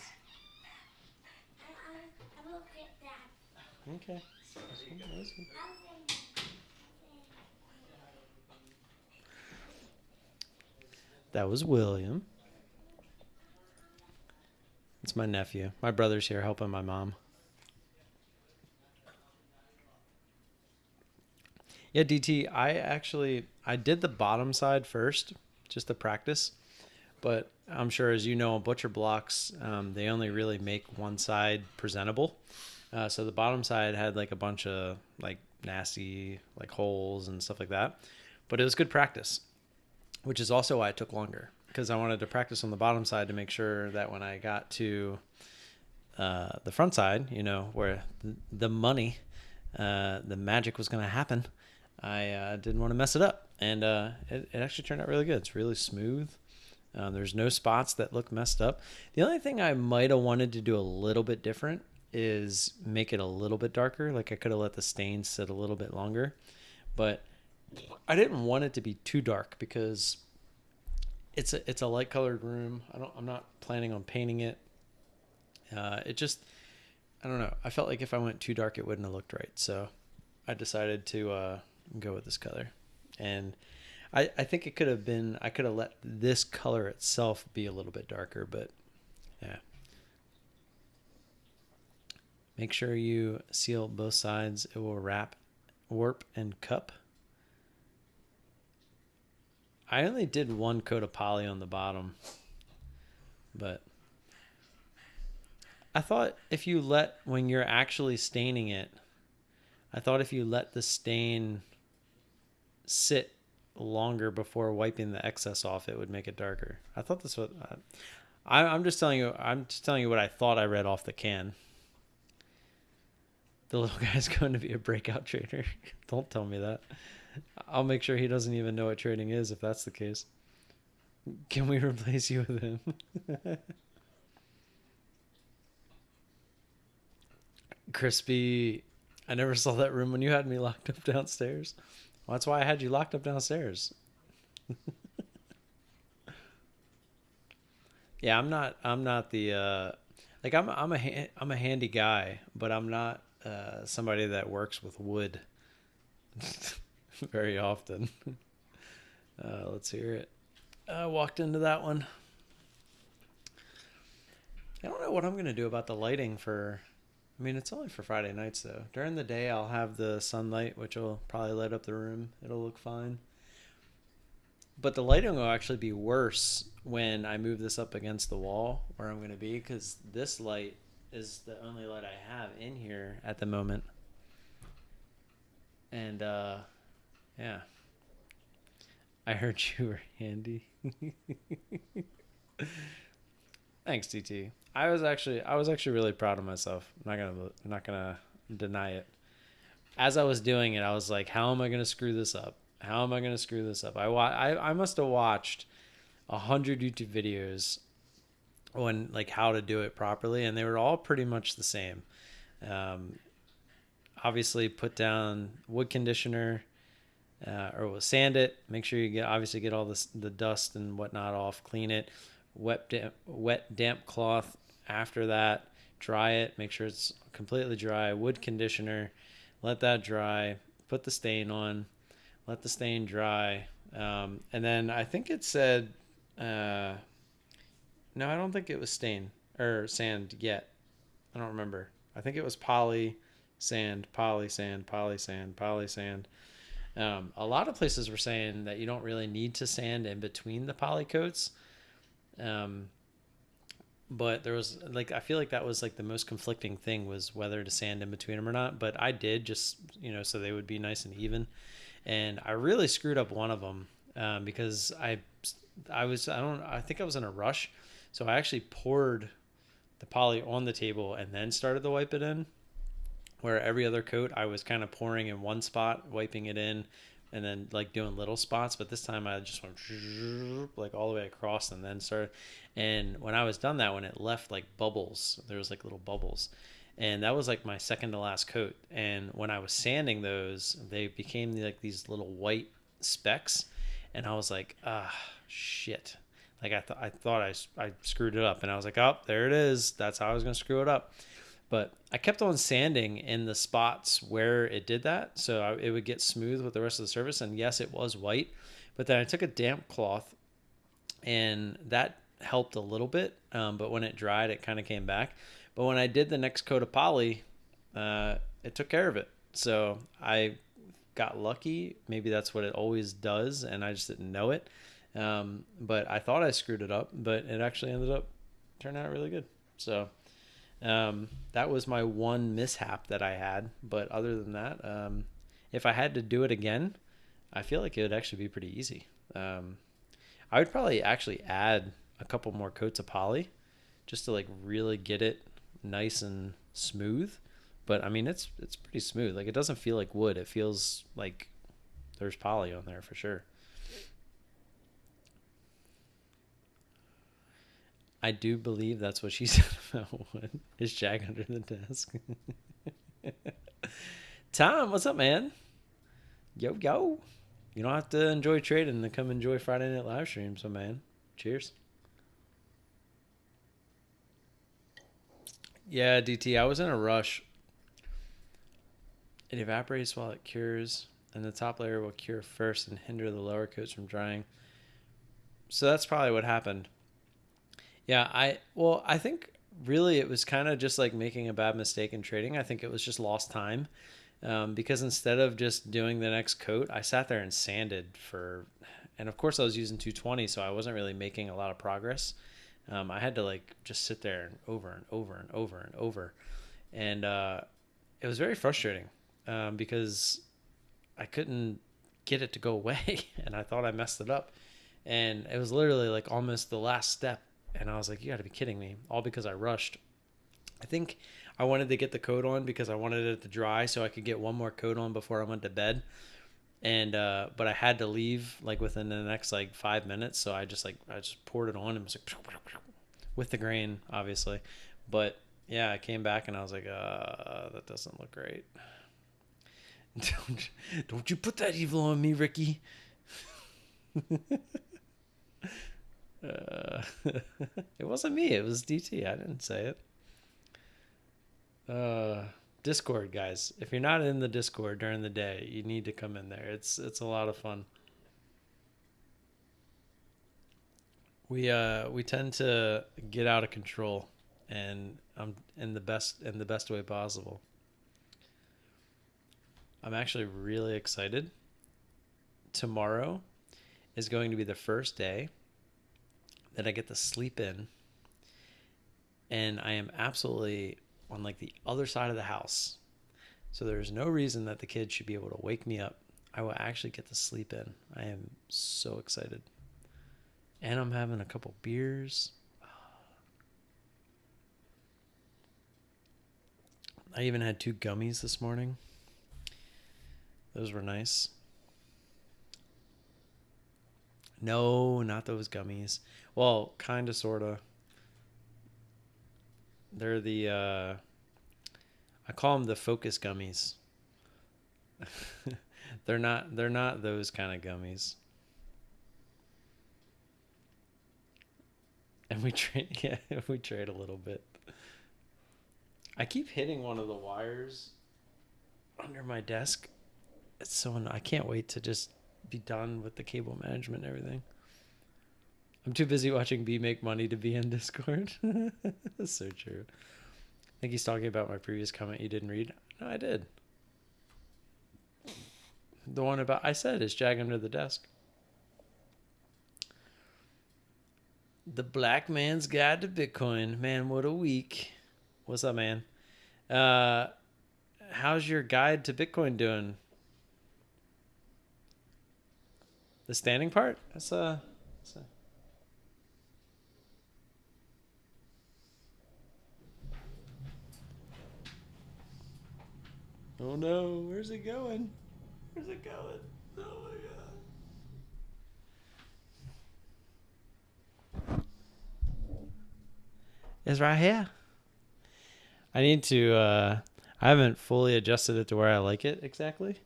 I'm looking at that. Okay. That was William. It's my nephew. My brother's here helping my mom. Yeah, DT, I did the bottom side first, just to practice. But I'm sure, as you know, on butcher blocks, they only really make one side presentable. So the bottom side had like a bunch of like nasty like holes and stuff like that. But it was good practice, which is also why it took longer, because I wanted to practice on the bottom side to make sure that when I got to the front side, you know, where the money, the magic was going to happen, I didn't want to mess it up. And it actually turned out really good. It's really smooth. There's no spots that look messed up. The only thing I might have wanted to do a little bit different is make it a little bit darker. Like I could have let the stain sit a little bit longer, but I didn't want it to be too dark because it's a light colored room. I'm not planning on painting it. I don't know. I felt like if I went too dark, it wouldn't have looked right. So I decided to go with this color. And I think I could have let this color itself be a little bit darker, but yeah. Make sure you seal both sides. It will wrap, warp, and cup. I only did one coat of poly on the bottom, but I thought when you're actually staining it, I thought if you let the stain sit longer before wiping the excess off, it would make it darker. I thought this was. I'm just telling you. I'm just telling you what I thought I read off the can. The little guy's going to be a breakout trader. Don't tell me that. I'll make sure he doesn't even know what trading is if that's the case. Can we replace you with him? Crispy. I never saw that room when you had me locked up downstairs. Well, that's why I had you locked up downstairs. Yeah, I'm not the like I'm a handy guy, but I'm not somebody that works with wood very often. Let's hear it. I walked into that one. I don't know what I'm gonna do about the lighting for. I mean, it's only for Friday nights, though. During the day, I'll have the sunlight, which will probably light up the room. It'll look fine. But the lighting will actually be worse when I move this up against the wall where I'm going to be, because this light is the only light I have in here at the moment. And, yeah. I heard you were handy. Thanks, DT. I was actually really proud of myself. I'm not gonna deny it. As I was doing it, I was like, "How am I gonna screw this up? How am I gonna screw this up?" I must have watched 100 YouTube videos on like how to do it properly, and they were all pretty much the same. Um, Obviously, put down wood conditioner, or we'll sand it. Make sure you get all the dust and whatnot off. Clean it. Wet damp cloth. After that, dry it. Make sure it's completely dry. Wood conditioner. Let that dry. Put the stain on. Let the stain dry. And then I think it said, no, I don't think it was stain or sand yet. I don't remember. I think it was poly sand, poly sand, poly sand, poly sand. A lot of places were saying that you don't really need to sand in between the poly coats. Um, but there was like, I feel like that was like the most conflicting thing, was whether to sand in between them or not. But I did, just, so they would be nice and even. And I really screwed up one of them, because I think I was in a rush. So I actually poured the poly on the table and then started to wipe it in, where every other coat I was kind of pouring in one spot, wiping it in, and then like doing little spots. But this time I just went like all the way across and then started. And when I was done that one, it left like bubbles. There was like little bubbles. And that was like my second to last coat. And when I was sanding those, they became like these little white specks. And I was like, shit. Like I thought I screwed it up, and I was like, oh, there it is. That's how I was gonna screw it up. But I kept on sanding in the spots where it did that, so it would get smooth with the rest of the surface. And yes, it was white, but then I took a damp cloth, and that helped a little bit. But when it dried, it kind of came back. But when I did the next coat of poly, it took care of it. So I got lucky. Maybe that's what it always does, and I just didn't know it. But I thought I screwed it up, but it actually ended up turning out really good. So that was my one mishap that I had. But other than that, if I had to do it again, I feel like it would actually be pretty easy. I would probably actually add a couple more coats of poly just to like really get it nice and smooth. But I mean, it's pretty smooth. Like, it doesn't feel like wood. It feels like there's poly on there for sure. I do believe that's what she said about wood. Is Jack under the desk? Tom, what's up, man? Yo, yo. You don't have to enjoy trading to come enjoy Friday Night live streams, so man. Cheers. Yeah, DT, I was in a rush. It evaporates while it cures, and the top layer will cure first and hinder the lower coats from drying. So that's probably what happened. Yeah, I think really it was kind of just like making a bad mistake in trading. I think it was just lost time, because instead of just doing the next coat, I sat there and sanded and of course I was using 220, so I wasn't really making a lot of progress. I had to like just sit there and over and over and over and over, and it was very frustrating, because I couldn't get it to go away, and I thought I messed it up, and it was literally like almost the last step, and I was like, you got to be kidding me, all because I rushed. I think I wanted to get the coat on because I wanted it to dry so I could get one more coat on before I went to bed, and but I had to leave like within the next like 5 minutes, so I just poured it on and was like with the grain, obviously. But yeah, I came back and I was like, that doesn't look great. Don't you put that evil on me, Ricky. uh, it wasn't me, it was DT. I didn't say it. Discord, guys, if you're not in the Discord during the day, you need to come in there. It's a lot of fun. We tend to get out of control, and in the best way possible. I'm actually really excited. Tomorrow is going to be the first day that I get to sleep in, and I am absolutely on like the other side of the house. So there's no reason that the kids should be able to wake me up. I will actually get to sleep in. I am so excited. And I'm having a couple beers. I even had 2 gummies this morning. Those were nice. No, not those gummies. Well, kind of, sort of. They're the I call them the focus gummies. They're not those kind of gummies. And we trade yeah, we trade a little bit. I keep hitting one of the wires under my desk. It's so I can't wait to just be done with the cable management and everything. I'm too busy watching B make money to be in Discord. That's so true. I think he's talking about my previous comment you didn't read. No, I did. The one about I said is jag under the desk. The Black Man's Guide to Bitcoin. Man, what a week. What's up, man? How's your guide to Bitcoin doing? The standing part? That's Oh no, where's it going? Where's it going? Oh my god. It's right here. I need to I haven't fully adjusted it to where I like it exactly.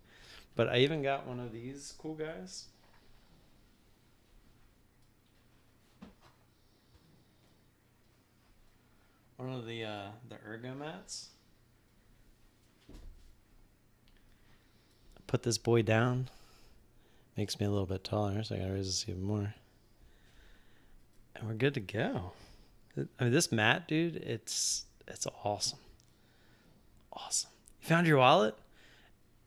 But I even got one of these cool guys. One of the ergo mats. Put this boy down. Makes me a little bit taller, so I gotta raise this even more. And we're good to go. I mean, this mat, dude, it's awesome. Awesome. You found your wallet?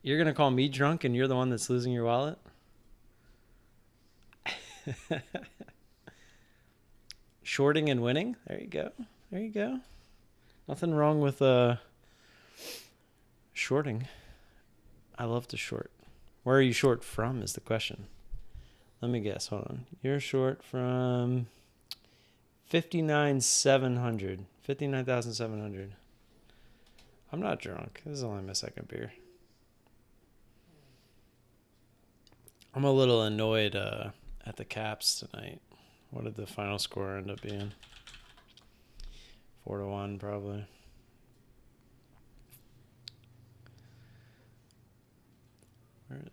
You're gonna call me drunk and you're the one that's losing your wallet? Shorting and winning? There you go. There you go. Nothing wrong with shorting. I love to short. Where are you short from is the question. Let me guess. Hold on. You're short from 59,700. 59,700. I'm not drunk. This is only my second beer. I'm a little annoyed at the caps tonight. What did the final score end up being? 4-1 probably.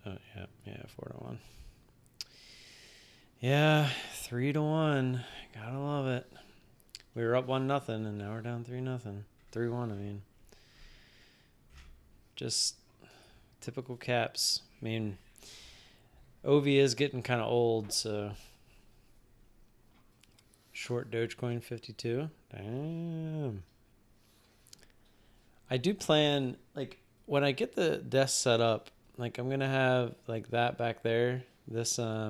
Oh yeah, 4-1. Yeah, 3-1. Gotta love it. We were up 1-0, and now we're down 3-0. 3-1. I mean, just typical caps. I mean, OV is getting kind of old, so short Dogecoin 52. Damn. I do plan, like, when I get the desk set up, like, I'm gonna have like that back there. This the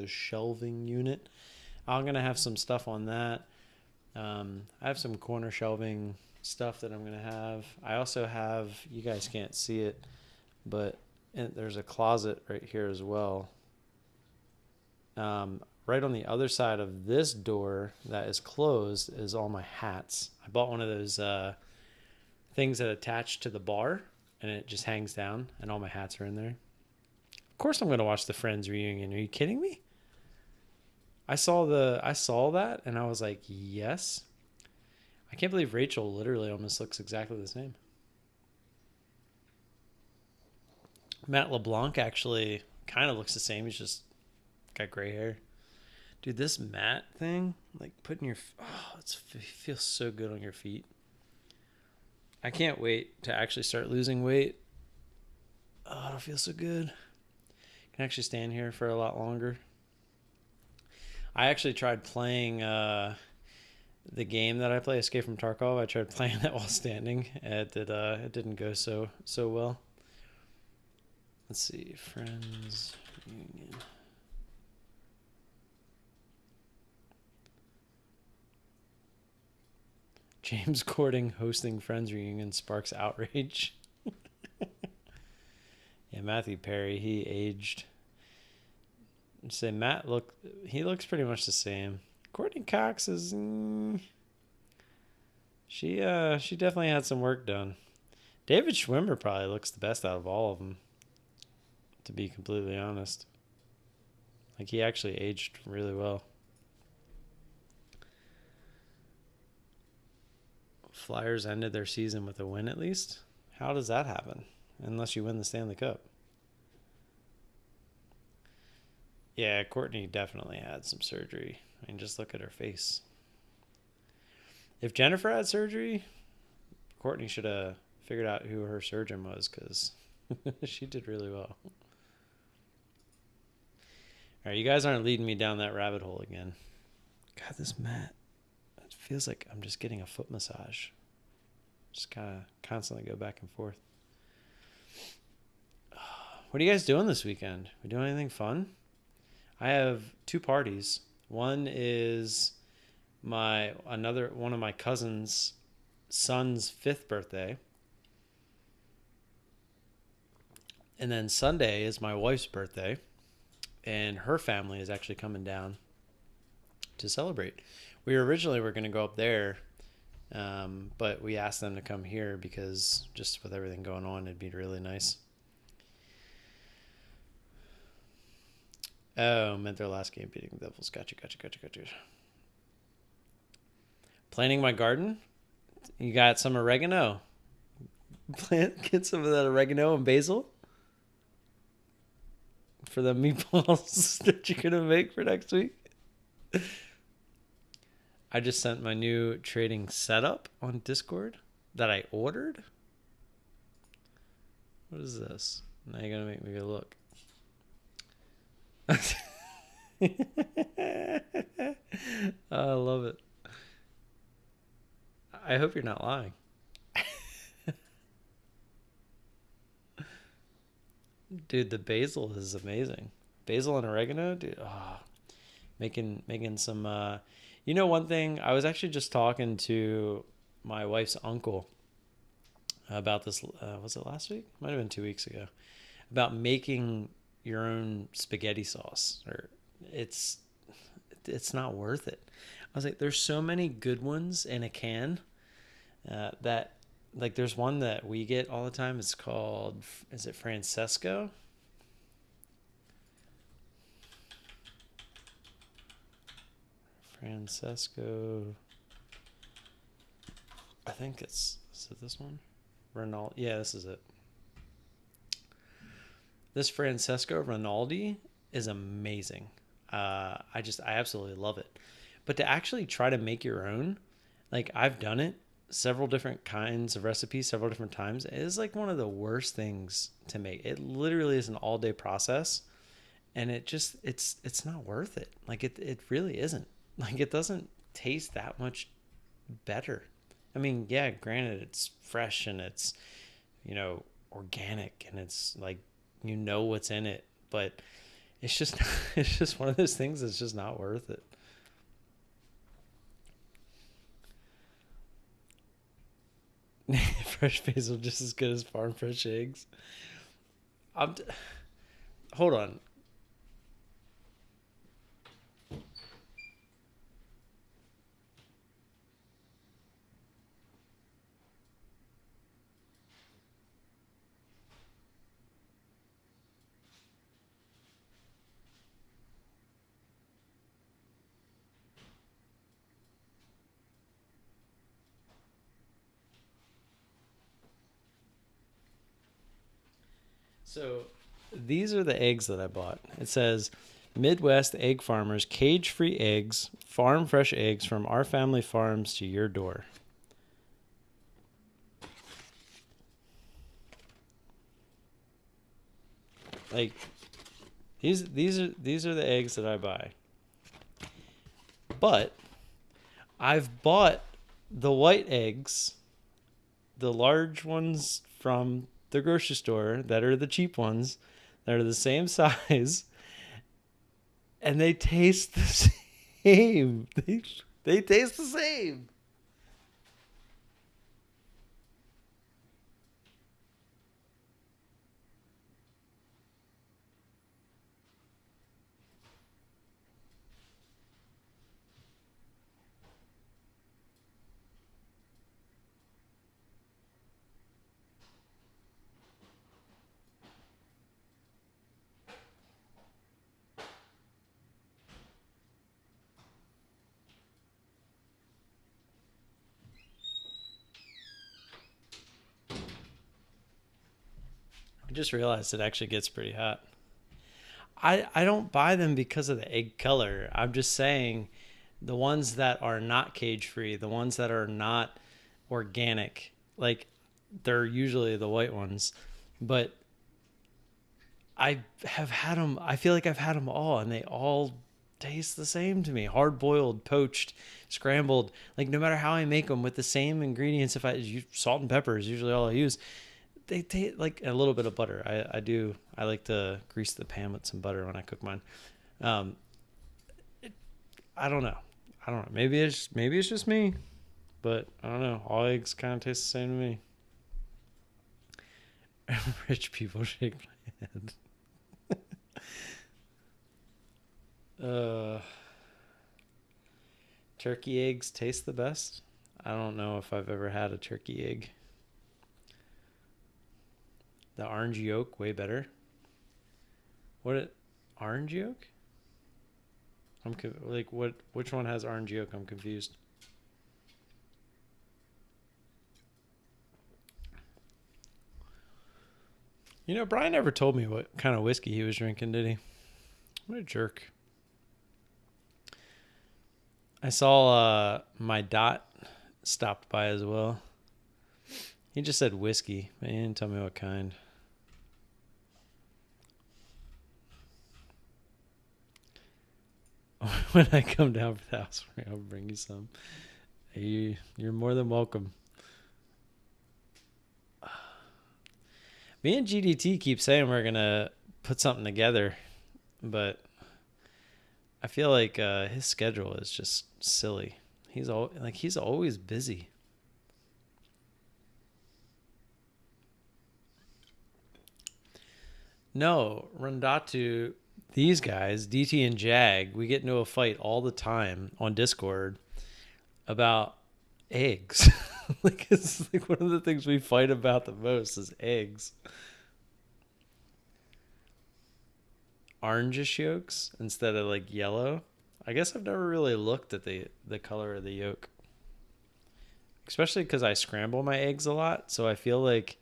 shelving unit. I'm gonna have some stuff on that. I have some corner shelving stuff that I'm gonna have. I also have, you guys can't see it, but there's a closet right here as well. Right on the other side of this door that is closed is all my hats. I bought one of those things that attach to the bar, and it just hangs down, and all my hats are in there. Of course I'm going to watch the Friends reunion. Are you kidding me? I saw that, and I was like, yes. I can't believe Rachel literally almost looks exactly the same. Matt LeBlanc actually kind of looks the same. He's just got gray hair. Dude, this mat thing, like putting your, it feels so good on your feet. I can't wait to actually start losing weight. Oh, it'll feel so good. I can actually stand here for a lot longer. I actually tried playing the game that I play, Escape from Tarkov. I tried playing that while standing. It didn't go so well. Let's see, Friends reunion. James Corden hosting Friends reunion sparks outrage. Yeah, Matthew Perry, he aged. I'd say he looks pretty much the same. Courtney Cox is, she definitely had some work done. David Schwimmer probably looks the best out of all of them, to be completely honest. Like, he actually aged really well. Flyers ended their season with a win at least. How does that happen? Unless you win the Stanley Cup. Yeah, Courtney definitely had some surgery. I mean, just look at her face. If Jennifer had surgery, Courtney should have figured out who her surgeon was, because she did really well. All right, you guys aren't leading me down that rabbit hole again. God, this mat, it feels like I'm just getting a foot massage. Just kind of constantly go back and forth. What are you guys doing this weekend? We doing anything fun? I have 2 parties. One is one of my cousin's son's 5th birthday. And then Sunday is my wife's birthday. And her family is actually coming down to celebrate. We originally were going to go up there, but we asked them to come here because just with everything going on, it'd be really nice. Oh, meant their last game beating the Devils. Gotcha. Planting my garden. You got some oregano. Get some of that oregano and basil for the meatballs that you're going to make for next week. I just sent my new trading setup on Discord that I ordered. What is this? Now you're going to make me go look. I love it. I hope you're not lying. Dude, the basil is amazing. Basil and oregano, dude. Oh, making some. One thing, I was actually just talking to my wife's uncle about this. Was it last week? Might have been 2 weeks ago. About making your own spaghetti sauce, or it's not worth it. I was like, there's so many good ones in a can that, like, there's one that we get all the time. It's called, is it Francesco? Francesco. I think is it this one? Ronaldo. Yeah, this is it. This Francesco Rinaldi is amazing. I absolutely love it. But to actually try to make your own, like, I've done it several different kinds of recipes several different times. It is like one of the worst things to make. It literally is an all-day process, and it's not worth it. Like, it really isn't. Like, it doesn't taste that much better. I mean, yeah, granted, it's fresh and it's, organic, and it's like, what's in it, but it's just one of those things that's just not worth it. Fresh basil just as good as farm fresh eggs. Hold on. So these are the eggs that I bought. It says Midwest Egg Farmers, cage-free eggs, farm fresh eggs from our family farms to your door. Like, these are the eggs that I buy. But I've bought the white eggs, the large ones from the grocery store that are the cheap ones, that are the same size, and they taste the same. They taste the same. I just realized it actually gets pretty hot. I don't buy them because of the egg color. I'm just saying the ones that are not cage free, the ones that are not organic, like they're usually the white ones. But I have had them. I feel like I've had them all, and they all taste the same to me. Hard boiled, poached, scrambled. Like no matter how I make them with the same ingredients, if I use salt and pepper is usually all I use. They taste like a little bit of butter. I like to grease the pan with some butter when I cook mine. Um, I don't know. Maybe it's just me, but I don't know. All eggs kind of taste the same to me. Rich people shake my head. Turkey eggs taste the best. I don't know if I've ever had a turkey egg. The orange yolk way better. Orange yolk? Which one has orange yolk? I'm confused. You know, Brian never told me what kind of whiskey he was drinking, did he? What a jerk. I saw my Dot stopped by as well. He just said whiskey, but he didn't tell me what kind. When I come down for the house, I'll bring you some. You're more than welcome. Me and GDT keep saying we're going to put something together, but I feel like his schedule is just silly. He's always busy. No, Rundatu, these guys, DT and Jag, we get into a fight all the time on Discord about eggs. Like it's like one of the things we fight about the most is eggs. Orangish yolks instead of like yellow. I guess I've never really looked at the color of the yolk. Especially because I scramble my eggs a lot, so I feel like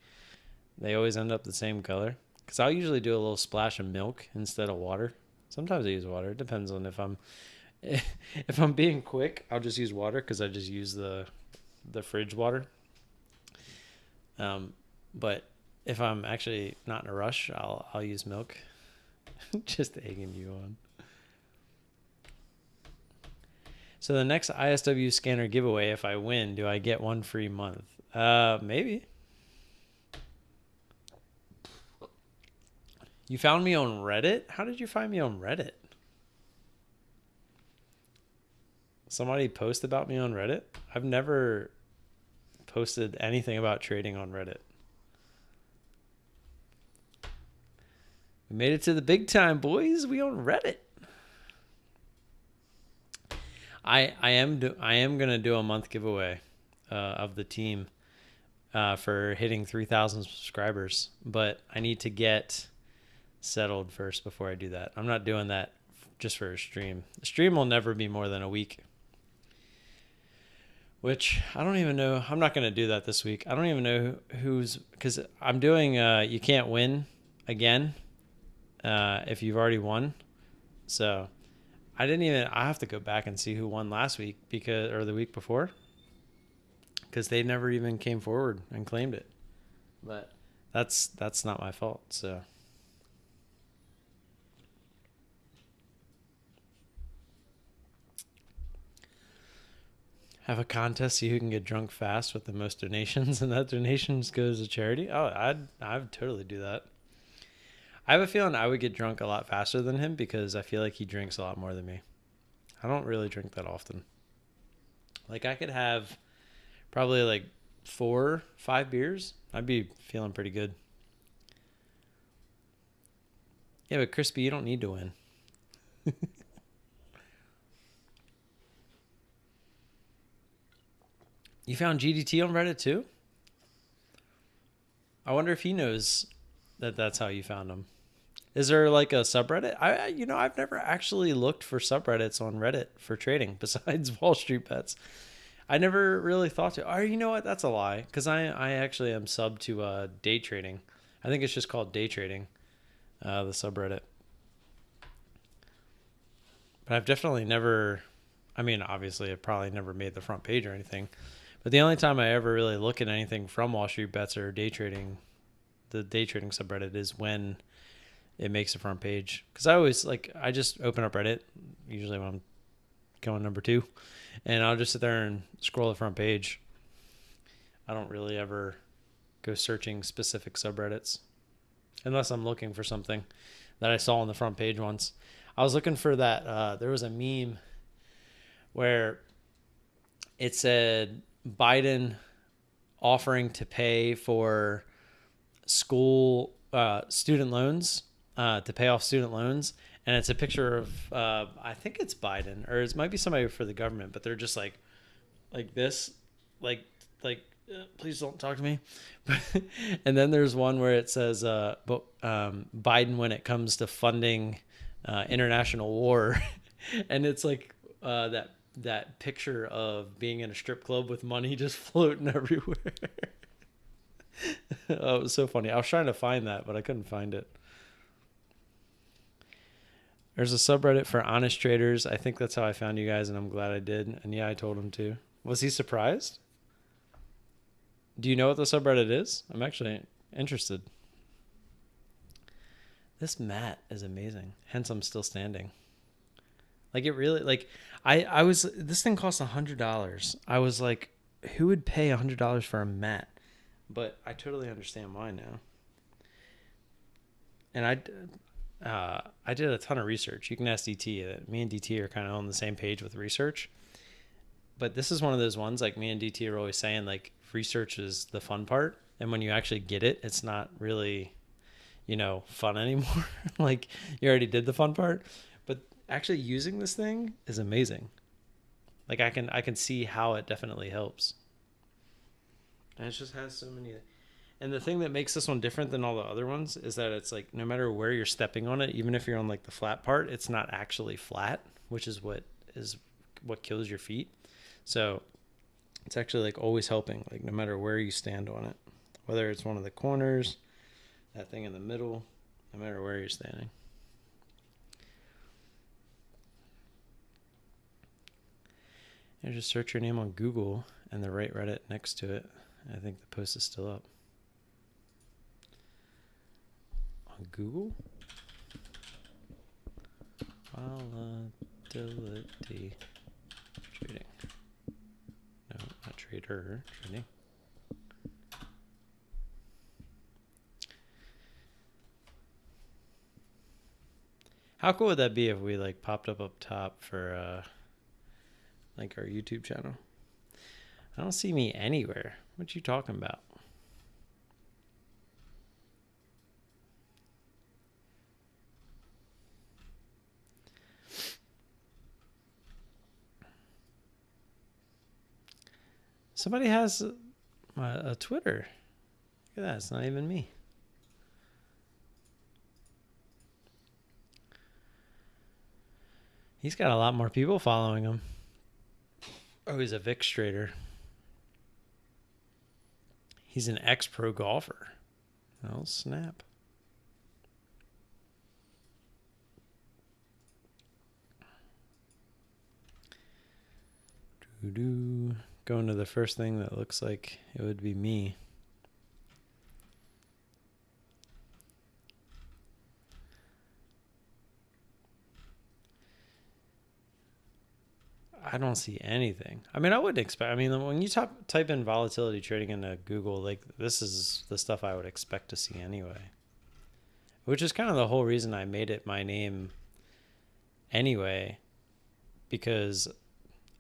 they always end up the same color. Because I'll usually do a little splash of milk instead of water. Sometimes I use water. It depends on if I'm being quick, I'll just use water because I just use the fridge water. But if I'm actually not in a rush, I'll use milk. Just egging you on. So the next ISW scanner giveaway, if I win, do I get one free month? Maybe. You found me on Reddit? How did you find me on Reddit? Somebody post about me on Reddit? I've never posted anything about trading on Reddit. We made it to the big time, boys. We on Reddit. I am gonna do a month giveaway of the team for hitting 3,000 subscribers, but I need to get settled first before I do that. I'm not doing that just for a stream. The stream will never be more than a week, which I don't even know. I'm not going to do that this week. I don't even know who's, because I'm doing you can't win again if you've already won. So I have to go back and see who won last week or the week before, because they never even came forward and claimed it. But that's not my fault. So have a contest, see who can get drunk fast with the most donations, and that donations goes to charity. Oh, I'd totally do that. I have a feeling I would get drunk a lot faster than him because I feel like he drinks a lot more than me. I don't really drink that often. Like I could have probably like 4, 5 beers. I'd be feeling pretty good. Yeah, but Crispy, you don't need to win. You found GDT on Reddit too? I wonder if he knows that that's how you found him. Is there like a subreddit? I've never actually looked for subreddits on Reddit for trading besides Wall Street Bets. I never really thought to. Oh, you know what? That's a lie. Because I actually am sub to day trading. I think it's just called day trading, the subreddit. But I've definitely never, I mean, obviously I've probably never made the front page or anything, but the only time I ever really look at anything from Wall Street Bets or day trading, the day trading subreddit, is when it makes the front page. Because I always I just open up Reddit, usually when I'm going number 2, and I'll just sit there and scroll the front page. I don't really ever go searching specific subreddits unless I'm looking for something that I saw on the front page once. I was looking for that. There was a meme where it said Biden offering to pay for student loans, to pay off student loans. And it's a picture of, I think it's Biden, or it might be somebody for the government, but they're just like this, please don't talk to me. And then there's one where it says, Biden when it comes to funding international war. And it's like that picture of being in a strip club with money just floating everywhere. Oh, it was so funny. I was trying to find that, but I couldn't find it. There's a subreddit for honest traders. I think that's how I found you guys, and I'm glad I did. And yeah, I told him to. Was he surprised? Do you know what the subreddit is? I'm actually interested. This mat is amazing. Hence, I'm still standing. Like, it really, I was, this thing cost $100. I was like, who would pay $100 for a mat? But I totally understand why now. And I did a ton of research. You can ask DT. Me and DT are kind of on the same page with research. But this is one of those ones, like me and DT are always saying, like, research is the fun part. And when you actually get it, it's not really, fun anymore. Like, you already did the fun part. But actually using this thing is amazing. Like, I can see how it definitely helps. And it just has so many. And the thing that makes this one different than all the other ones is that it's like, no matter where you're stepping on it, even if you're on like the flat part, it's not actually flat, which is what kills your feet. So it's actually like always helping, like no matter where you stand on it, whether it's one of the corners, that thing in the middle, no matter where you're standing. And just search your name on Google and the right Reddit next to it. I think the post is still up. On Google? Volatility trading. No, not trader. Trading. How cool would that be if we like popped up top for like our YouTube channel? I don't see me anywhere. What you talking about? Somebody has a Twitter. Look at that. It's not even me. He's got a lot more people following him. Oh, he's a VIX trader. He's an ex-pro golfer. Oh, snap. Going to the first thing that looks like it would be me. I don't see anything. I mean, I wouldn't expect. I mean, when you type in volatility trading into Google, like this is the stuff I would expect to see anyway. Which is kind of the whole reason I made it my name anyway. Because,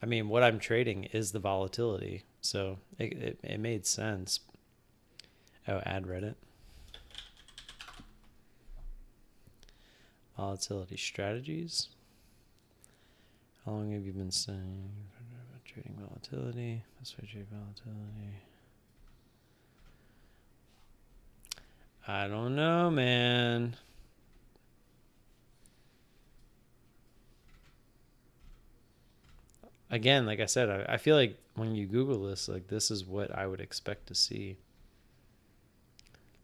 I mean, what I'm trading is the volatility. So it made sense. Oh, add Reddit. Volatility strategies. How long have you been saying trading volatility? Best way to trade volatility. I don't know, man. Again, like I said, I feel like when you Google this, like this is what I would expect to see.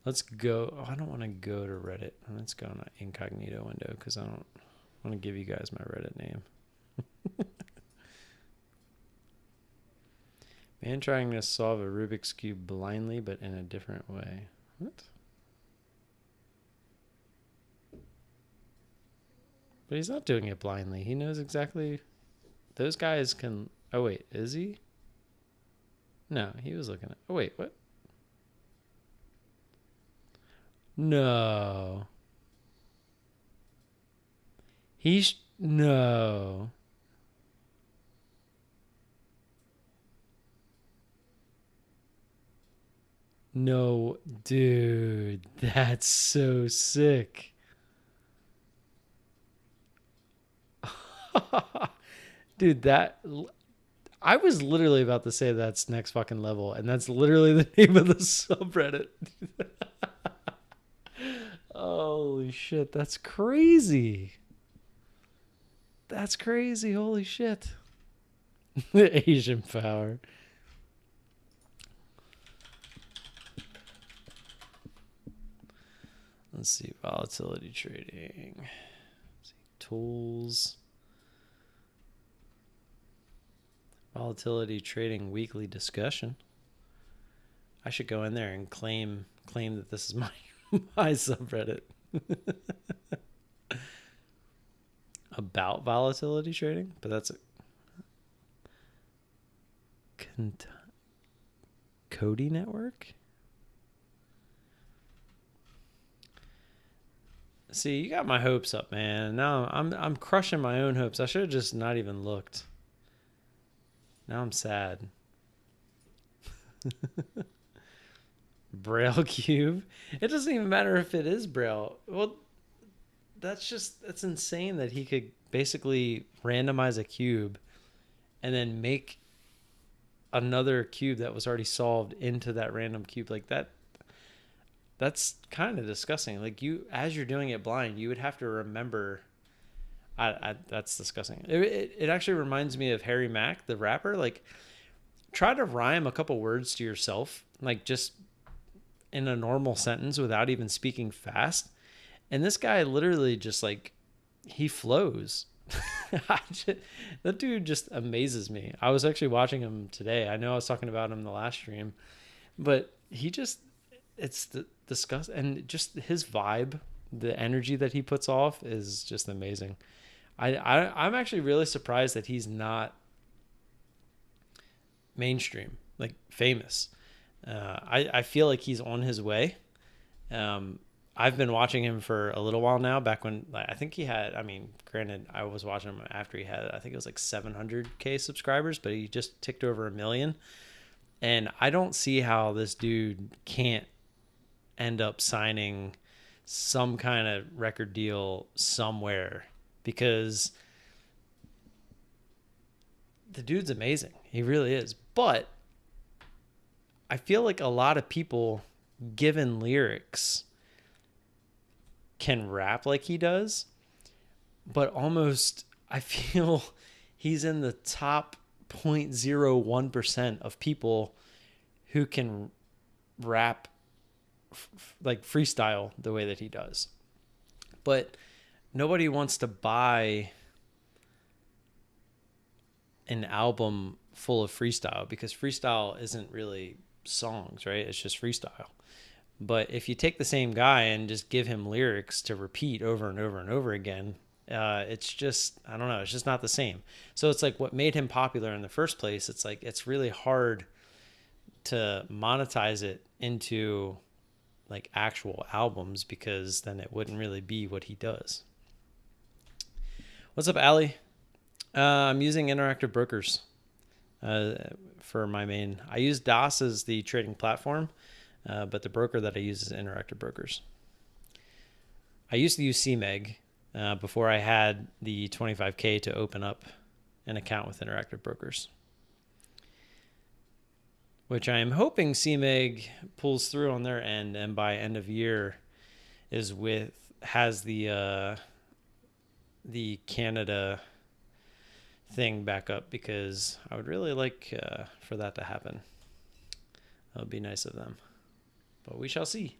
Let's go. Oh, I don't want to go to Reddit. Let's go in an incognito window because I don't want to give you guys my Reddit name. Man trying to solve a Rubik's Cube blindly, but in a different way. What? But he's not doing it blindly. He knows exactly. Those guys can. Oh, wait. Is he? No, he was looking at. Oh, wait. What? No. No. No, dude. That's so sick. Dude, I was literally about to say that's next fucking level, and that's literally the name of the subreddit. Holy shit, that's crazy. That's crazy, holy shit. Asian power. Let's see, volatility trading. Let's see, tools. Volatility trading weekly discussion. I should go in there and claim that this is my subreddit. About volatility trading, but that's a Cody network. See, you got my hopes up, man. Now I'm crushing my own hopes. I should have just not even looked. Now I'm sad. Braille cube. It doesn't even matter if it is Braille. Well, that's insane that he could basically randomize a cube and then make another cube that was already solved into that random cube like that. That's kind of disgusting. Like as you're doing it blind, you would have to remember. That's disgusting. It actually reminds me of Harry Mack, the rapper. Like, try to rhyme a couple words to yourself, like just in a normal sentence without even speaking fast. And this guy literally just like, he flows. That dude just amazes me. I was actually watching him today. I know I was talking about him in the last stream, but it's the disgust, and just his vibe, the energy that he puts off is just amazing. I'm actually really surprised that he's not mainstream, like famous. I feel like he's on his way. I've been watching him for a little while now, back when I think he had, I mean, granted, I was watching him after he had, I think it was like 700K subscribers, but he just ticked over 1 million. And I don't see how this dude can't end up signing some kind of record deal somewhere, because the dude's amazing. He really is. But I feel like a lot of people, given lyrics, can rap like he does, but almost I feel he's in the top 0.01% of people who can rap like freestyle the way that he does. But nobody wants to buy an album full of freestyle, because freestyle isn't really songs, right? It's just freestyle. But if you take the same guy and just give him lyrics to repeat over and over and over again, it's just, I don't know, it's just not the same. So it's like what made him popular in the first place. It's like, it's really hard to monetize it into like actual albums, because then it wouldn't really be what he does. What's up, Allie? I'm using Interactive Brokers for my main. I use DOS as the trading platform, but the broker that I use is Interactive Brokers. I used to use CMEG before I had the 25K to open up an account with Interactive Brokers, which I am hoping CMEG pulls through on their end, and by end of year has the Canada thing back up, because I would really like for that to happen. That would be nice of them, but we shall see.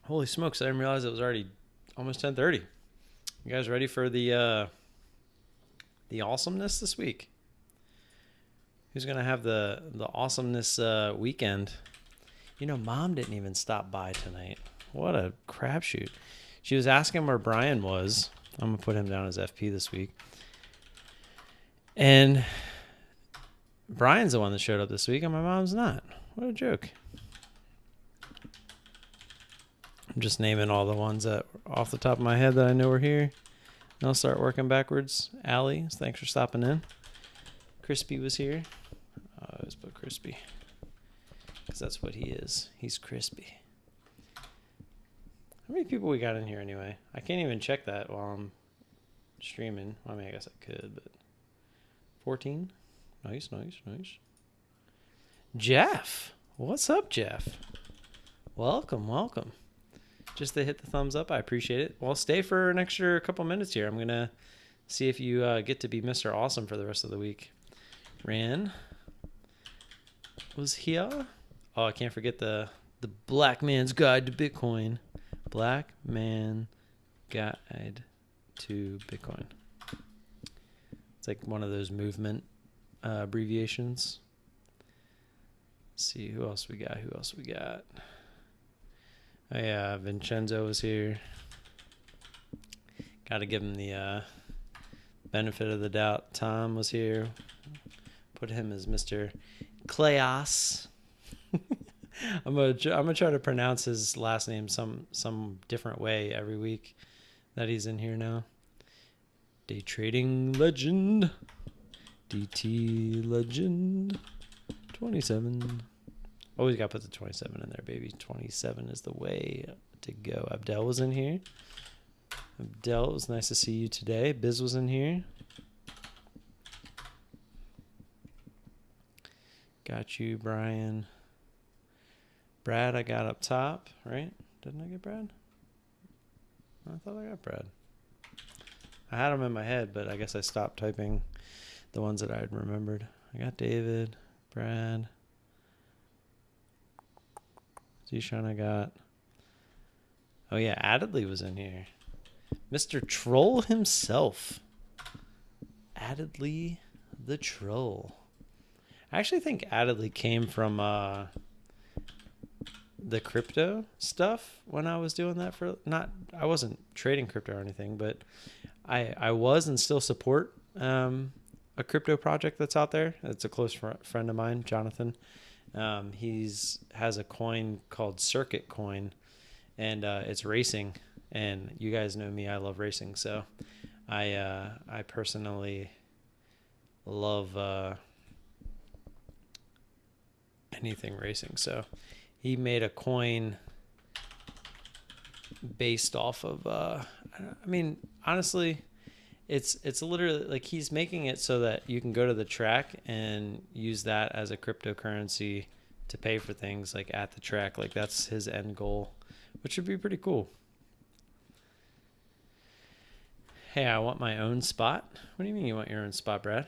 Holy smokes, I didn't realize it was already almost 10:30. You guys ready for the awesomeness this week? Who's going to have the awesomeness weekend? You know, Mom didn't even stop by tonight. What a crapshoot. She was asking where Brian was. I'm going to put him down as FP this week. And Brian's the one that showed up this week, and my mom's not. What a joke. I'm just naming all the ones that off the top of my head that I know are here. And I'll start working backwards. Allie, thanks for stopping in. Crispy was here. I always put Crispy because that's what he is. He's crispy. How many people we got in here anyway? I can't even check that while I'm streaming. Well, I mean, I guess I could, but 14? Nice. Jeff. What's up, Jeff? Welcome. Just to hit the thumbs up, I appreciate it. Well, stay for an extra couple minutes here. I'm going to see if you get to be Mr. Awesome for the rest of the week. Ran was here. Oh, I can't forget the Black Man's Guide to Bitcoin. Black Man Guide to Bitcoin. It's like one of those movement abbreviations. Let's see who else we got. Oh yeah, Vincenzo was here. Got to give him the benefit of the doubt. Tom was here. Put him as Mr. Kleos. I'm gonna try to pronounce his last name some different way every week that he's in here now. Day trading legend, DT legend, 27. Always got to put the 27 in there, baby. 27 is the way to go. Abdel was in here. Abdel, it was nice to see you today. Biz was in here. Got you, Brian. Brad, I got up top, right? Didn't I get Brad? I thought I got Brad. I had him in my head, but I guess I stopped typing the ones that I had remembered. I got David, Brad. Zishan I got. Oh yeah, Adley was in here. Mr. Troll himself. Adley the Troll. I actually think Adley came from the crypto stuff when I was doing that I wasn't trading crypto or anything, but I was and still support a crypto project that's out there. It's a close friend of mine, Jonathan. Has a coin called Circuit Coin, and it's racing. And you guys know me, I love racing, so I personally love anything racing. So he made a coin based off of I mean, honestly, it's literally like he's making it so that you can go to the track and use that as a cryptocurrency to pay for things like at the track. Like that's his end goal, which would be pretty cool. Hey, I want my own spot. What do you mean you want your own spot, Brad?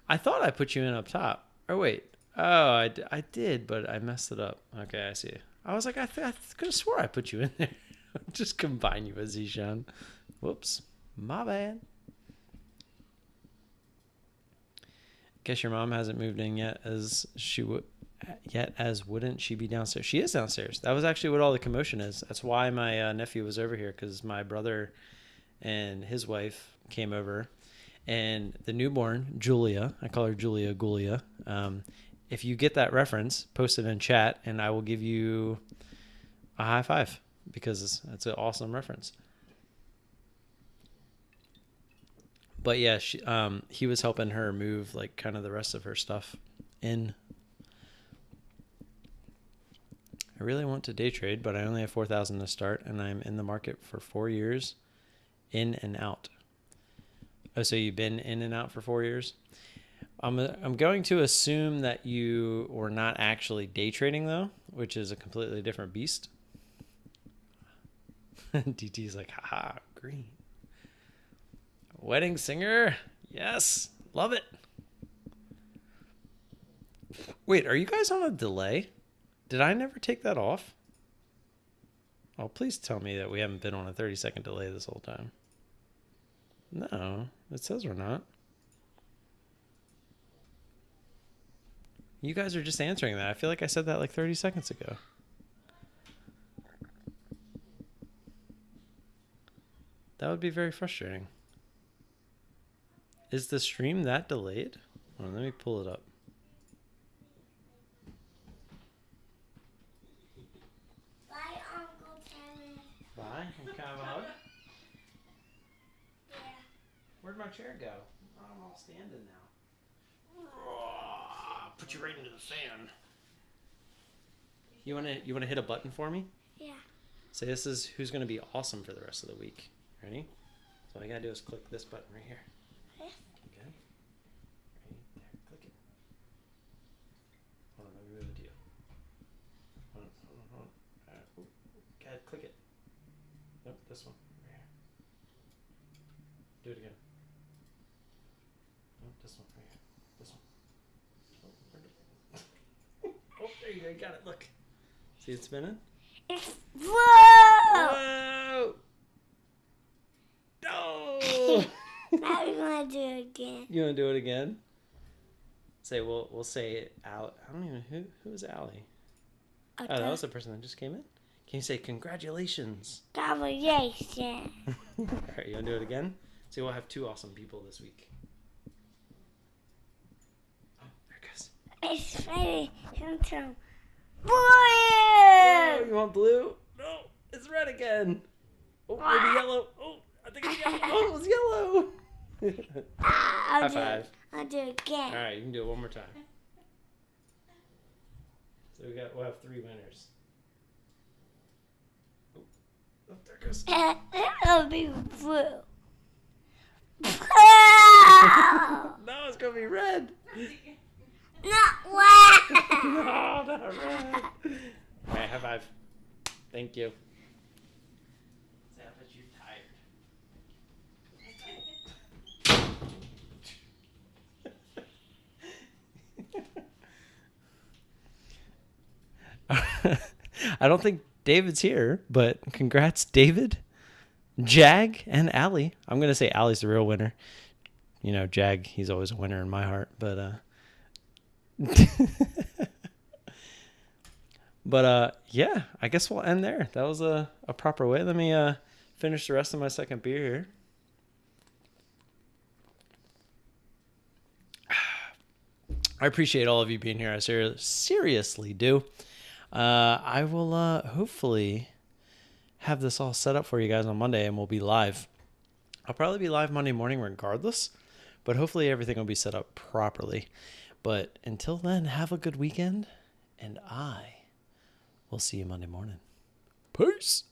I thought I put you in up top. Oh, wait. Oh, I did, but I messed it up. Okay, I see. I was like, I could have swore I put you in there. Just combine you with Zishan. Whoops. My bad. Guess your mom hasn't moved in yet as wouldn't she be downstairs? She is downstairs. That was actually what all the commotion is. That's why my nephew was over here, because my brother and his wife came over, and the newborn Julia, I call her Julia Gulia. If you get that reference, post it in chat, and I will give you a high five because it's an awesome reference. But yeah, he was helping her move like kind of the rest of her stuff in. I really want to day trade, but I only have 4,000 to start, and I'm in the market for 4 years, in and out. Oh, so you've been in and out for 4 years? I'm going to assume that you were not actually day trading though, which is a completely different beast. DT's like, haha, green. Wedding singer. Yes. Love it. Wait, are you guys on a delay? Did I never take that off? Oh, please tell me that we haven't been on a 30-second delay this whole time. No, it says we're not. You guys are just answering that. I feel like I said that like 30 seconds ago. That would be very frustrating. Is the stream that delayed? Hold on, let me pull it up. Bye, Uncle Terry. Bye. Can I have a hug? Yeah. Where'd my chair go? I'm all standing now. Put you right into the fan. You wanna hit a button for me? Yeah. Say this is who's gonna be awesome for the rest of the week. Ready? So all you gotta do is click this button right here. Okay. Okay. Right there. Click it. Hold on, let me move it to you. Hold on. Okay, click it. Nope, this one. Right here. Do it again. Nope, this one right here. This one. Oh, where'd it- oh, there you go. You got it. Look. See it spinning? Whoa! Whoa! No! Now we're gonna do it again. You want to do it again? Say we'll say it out. I don't even who was Allie? Okay. Oh, that was the person that just came in. Can you say congratulations? Congratulations. All right, you want to do it again? See, we'll have 2 awesome people this week. Oh, there it goes. It's ready. Some Oh, blue. you want blue? No, it's red again. Oh, maybe yellow. Oh, I think it's yellow. Oh, it was yellow. High five. I'll do it again. All right, you can do it one more time. So we'll have 3 winners. Oh, there it goes. It'll be blue. No, it's gonna be red. Not red. No, not red. All right, high five. Thank you. I bet you're tired. I don't think David's here, but congrats, David, Jag, and Allie. I'm going to say Allie's the real winner. You know, Jag, he's always a winner in my heart, but yeah, I guess we'll end there. That was a proper way. Let me finish the rest of my second beer here. I appreciate all of you being here. I seriously do. I will hopefully have this all set up for you guys on Monday, and we'll be live. I'll probably be live Monday morning regardless, but hopefully everything will be set up properly. But until then, have a good weekend, and I will see you Monday morning. Peace.